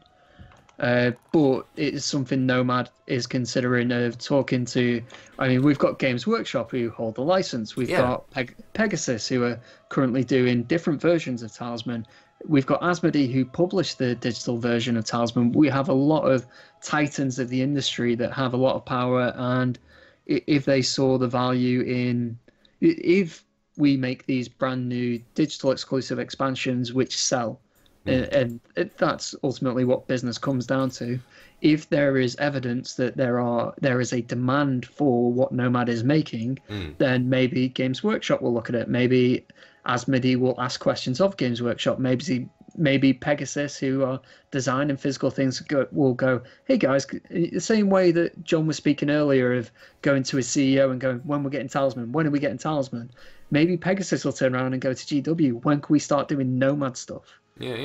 but it is something Nomad is considering of talking to. I mean, we've got Games Workshop who hold the license. We've got Pegasus who are currently doing different versions of Talisman. We've got Asmodee who published the digital version of Talisman. We have a lot of titans of the industry that have a lot of power, and if they saw the value in... If we make these brand new digital exclusive expansions which sell, and that's ultimately what business comes down to. If there is evidence that there is a demand for what Nomad is making, then maybe Games Workshop will look at it. Maybe Asmodee will ask questions of Games Workshop. Maybe Pegasus, who are designing physical things, will go, hey guys, the same way that John was speaking earlier of going to his CEO and going, when we're getting Talisman, when are we getting Talisman? Maybe Pegasus will turn around and go to GW, when can we start doing Nomad stuff? Yeah,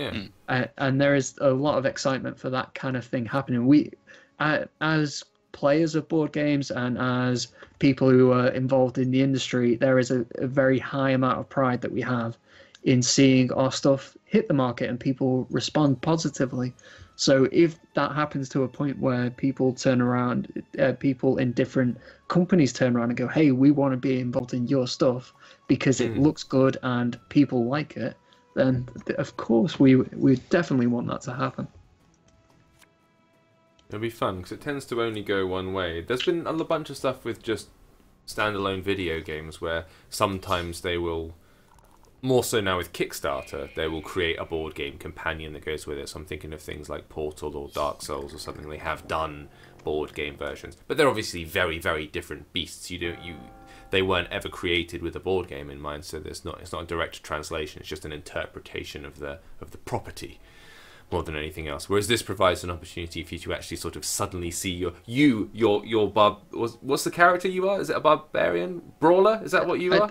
yeah. And there is a lot of excitement for that kind of thing happening. We, as players of board games and as people who are involved in the industry, there is a very high amount of pride that we have in seeing our stuff hit the market and people respond positively. So if that happens to a point where people turn around, people in different companies turn around and go, hey, we want to be involved in your stuff because it looks good and people like it, then of course we definitely want that to happen. It'll be fun because it tends to only go one way. There's been a bunch of stuff with just standalone video games where sometimes they will, more so now with Kickstarter, they will create a board game companion that goes with it. So I'm thinking of things like Portal or Dark Souls or something. They have done board game versions, but they're obviously very, very different beasts. They weren't ever created with a board game in mind, so it's not a direct translation. It's just an interpretation of the property more than anything else. Whereas this provides an opportunity for you to actually sort of suddenly see your what's the character you are? Is it a barbarian brawler? Is that what you are?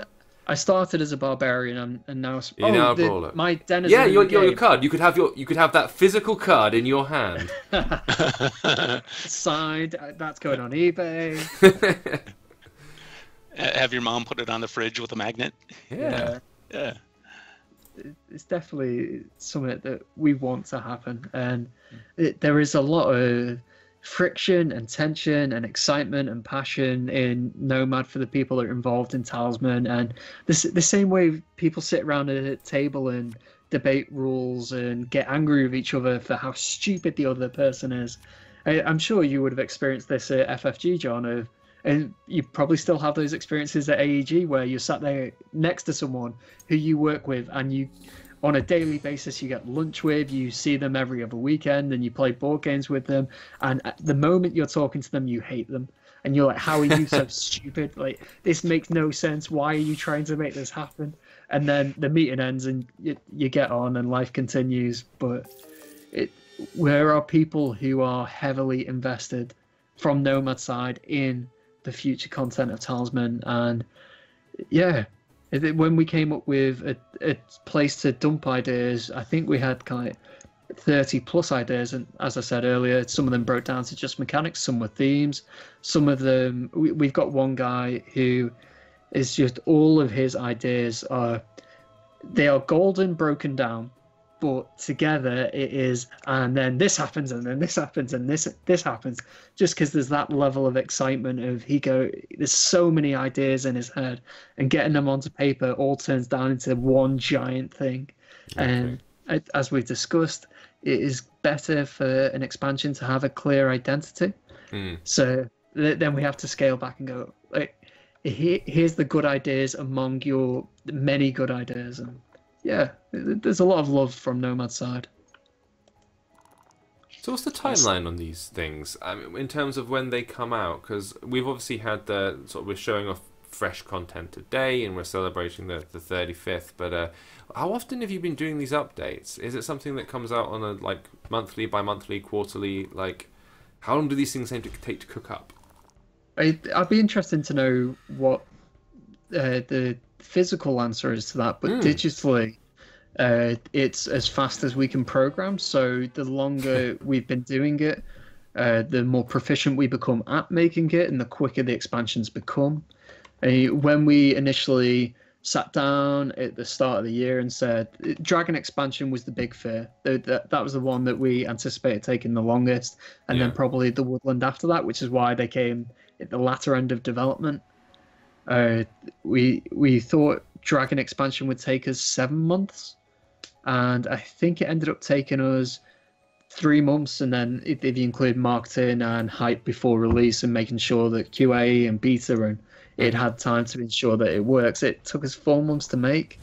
I started as a barbarian and now you're now a brawler. My denizen. Yeah, your card. You could have that physical card in your hand. Signed. That's going on eBay. Have your mom put it on the fridge with a magnet. Yeah. It's definitely something that we want to happen, and there is a lot of friction and tension and excitement and passion in Nomad for the people that are involved in Talisman, and the same way people sit around a table and debate rules and get angry with each other for how stupid the other person is. I'm sure you would have experienced this at FFG, John, and you probably still have those experiences at AEG where you're sat there next to someone who you work with and you, on a daily basis, you get lunch with, you see them every other weekend and you play board games with them. And at the moment you're talking to them, you hate them. And you're like, how are you so stupid? Like, this makes no sense. Why are you trying to make this happen? And then the meeting ends and you get on and life continues. But there are people who are heavily invested from Nomad side in the future content of Talisman, and when we came up with a place to dump ideas, I think we had kind of 30 plus ideas, and as I said earlier, some of them broke down to just mechanics, some were themes, some of them we've got one guy who is just, all of his ideas are golden broken down, but together it is, and then this happens, and then this happens, and this happens, just because there's that level of excitement of there's so many ideas in his head, and getting them onto paper all turns down into one giant thing. Okay. And as we've discussed, it is better for an expansion to have a clear identity. So then we have to scale back and go, like, here's the good ideas among your many good ideas, and yeah, there's a lot of love from Nomad's side. So what's the timeline on these things? I mean, in terms of when they come out? Because we've obviously had we're showing off fresh content today, and we're celebrating the 35th. But how often have you been doing these updates? Is it something that comes out on a monthly, bi-monthly, quarterly? Like, how long do these things take to cook up? I'd be interested to know what the physical answer is to that, but digitally it's as fast as we can program. So the longer we've been doing it, the more proficient we become at making it, and the quicker the expansions become. When we initially sat down at the start of the year and said Dragon expansion was the big fear, that was the one that we anticipated taking the longest, and then probably the Woodland after that, which is why they came at the latter end of development. We thought Dragon expansion would take us 7 months, and I think it ended up taking us 3 months, and then if you include marketing and hype before release and making sure that QA and beta and it had time to ensure that it works, it took us 4 months to make.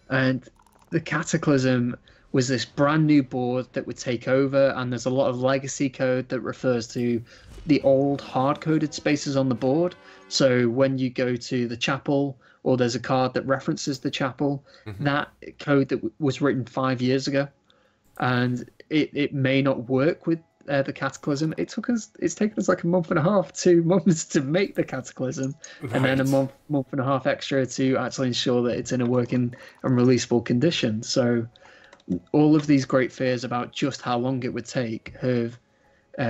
And the Cataclysm was this brand new board that would take over, and there's a lot of legacy code that refers to the old hard-coded spaces on the board. So when you go to the chapel, or there's a card that references the chapel, that code that was written 5 years ago, and it may not work with the Cataclysm. It's taken us like a month and a half, 2 months to make the Cataclysm, and then a month and a half extra to actually ensure that it's in a working and releasable condition. So all of these great fears about just how long it would take have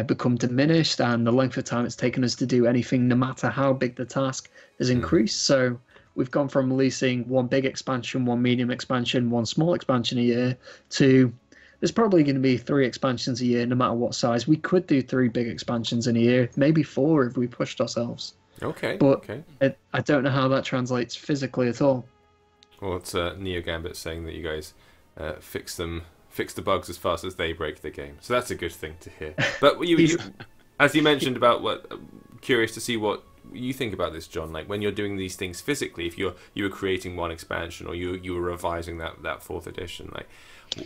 become diminished, and the length of time it's taken us to do anything, no matter how big the task, has increased. So we've gone from releasing one big expansion, one medium expansion, one small expansion a year, to there's probably going to be 3 expansions a year, no matter what size. We could do 3 big expansions in a year, maybe 4 if we pushed ourselves. Okay. But okay. I don't know how that translates physically at all. Well, it's Neo Gambit saying that you guys fix the bugs as fast as they break the game. So that's a good thing to hear. But you as you mentioned about what, curious to see what you think about this, John. Like when you're doing these things physically, if you were creating one expansion or you were revising that 4th edition, like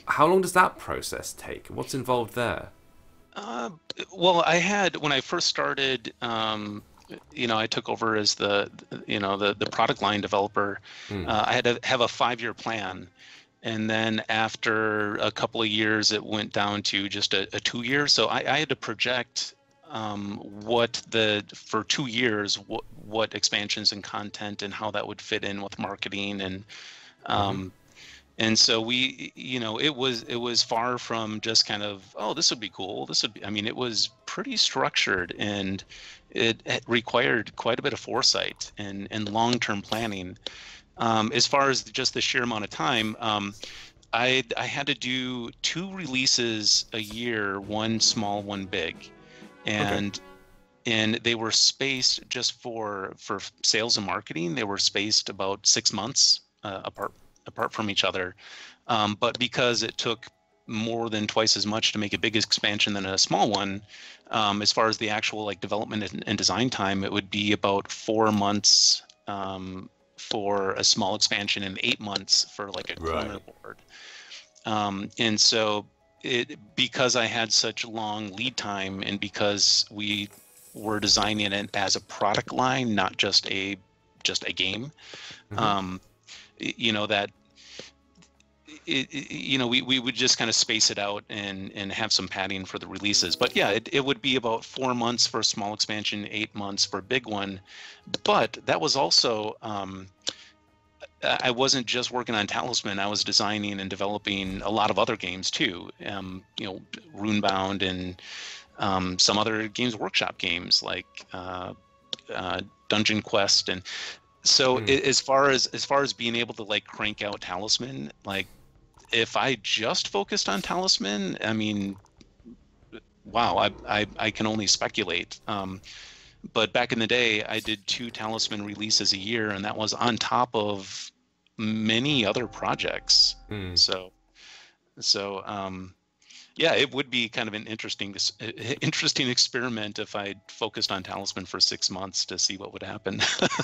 how long does that process take? What's involved there? Well, I had when I first started. I took over as the product line developer. I had to have a 5-year plan, and then after a couple of years, it went down to just a 2-year. So I had to project for 2 years what expansions and content and how that would fit in with marketing and so we, it was far from just kind of, oh, this would be cool. It was pretty structured, and it required quite a bit of foresight and long-term planning. As far as just the sheer amount of time, I had to do 2 releases a year, one small, one big, and they were spaced just for sales and marketing. They were spaced about 6 months apart from each other, but because it took more than twice as much to make a big expansion than a small one, as far as the actual development and design time, it would be about 4 months for a small expansion and 8 months for a corner board. And so because I had such long lead time, and because we were designing it as a product line, not just a game, we would just kind of space it out and have some padding for the releases. But yeah, it would be about 4 months for a small expansion, 8 months for a big one. But that was also, I wasn't just working on Talisman. I was designing and developing a lot of other games too. Runebound and some other Games Workshop games like Dungeon Quest. And so as far as being able to crank out Talisman, if I just focused on Talisman, wow, I can only speculate. But back in the day, I did 2 Talisman releases a year, and that was on top of many other projects. So yeah, it would be kind of an interesting experiment if I focused on Talisman for 6 months to see what would happen.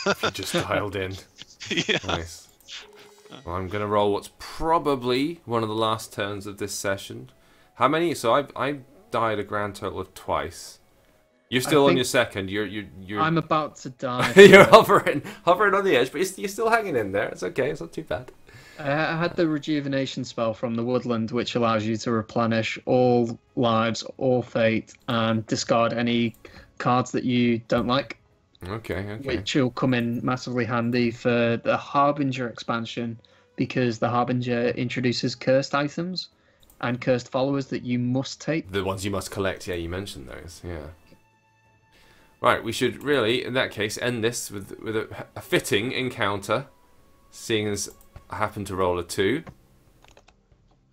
You just dialed in. Yeah. Nice. Well, I'm going to roll what's probably one of the last turns of this session. How many? So I died a grand total of twice. You're still on your second. You're. I'm about to die. You're hovering on the edge, but you're still hanging in there. It's okay. It's not too bad. I had the rejuvenation spell from the woodland, which allows you to replenish all lives, all fate, and discard any cards that you don't like. Okay. Which will come in massively handy for the Harbinger expansion, because the Harbinger introduces cursed items and cursed followers that you must take. The ones you must collect, yeah, you mentioned those, yeah. Right, we should really, in that case, end this with a fitting encounter, seeing as I happen to roll a 2.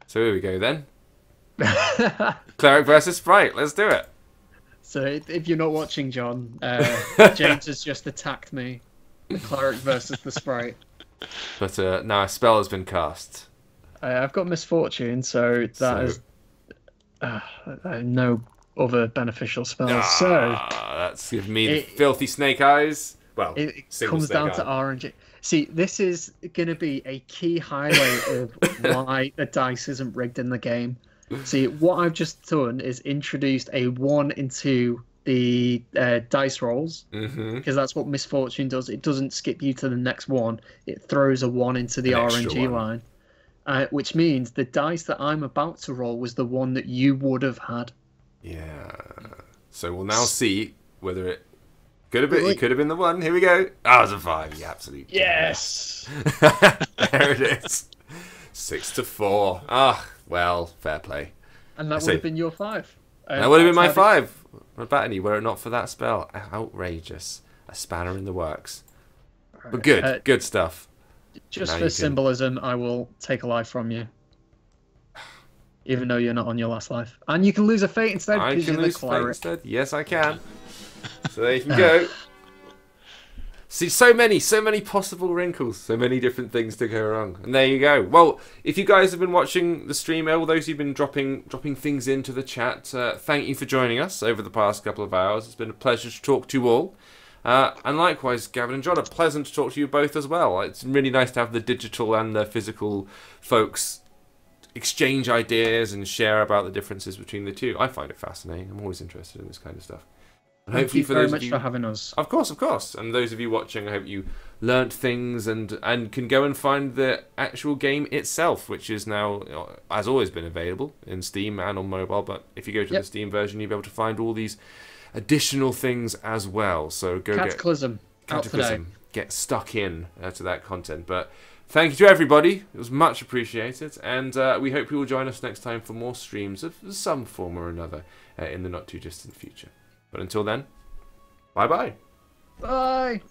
So here we go then. Cleric versus Sprite, let's do it. So if you're not watching, John, James has just attacked me. The Cleric versus the Sprite. But now a spell has been cast. I've got Misfortune, so that is no other beneficial spells. That's giving me the filthy snake eyes. Well, it comes down to RNG. See, this is going to be a key highlight of why the dice isn't rigged in the game. See, what I've just done is introduced a 1 into the dice rolls, because that's what Misfortune does. It doesn't skip you to the next one. It throws a 1 into the RNG line, which means the dice that I'm about to roll was the one that you would have had. Yeah. So we'll now see whether it could have been. It could have been the 1. Here we go. It was a 5. Yeah, absolutely. Yes. There it is. 6 to 4. Well, fair play. And that would have been your 5. That would have been my 5. Batany, were it not for that spell. Outrageous. A spanner in the works. Right. But good. Good stuff. Just now for symbolism, I will take a life from you. Even though you're not on your last life. And you can lose a fate instead. I can lose fate instead. Yes, I can. So there you can go. See, so many possible wrinkles, so many different things to go wrong. And there you go. Well, if you guys have been watching the stream, all those who've been dropping things into the chat, thank you for joining us over the past couple of hours. It's been a pleasure to talk to you all. And likewise, Gavin and John, a pleasant to talk to you both as well. It's really nice to have the digital and the physical folks exchange ideas and share about the differences between the two. I find it fascinating. I'm always interested in this kind of stuff. And Thank you very much for having us. Of course. And those of you watching, I hope you learnt things and can go and find the actual game itself, which is now, has always been available in Steam and on mobile. But if you go to the Steam version, you'll be able to find all these additional things as well. So go Cataclysm. Get stuck in to that content. But thank you to everybody. It was much appreciated. And we hope you will join us next time for more streams of some form or another in the not too distant future. But until then, bye-bye. Bye.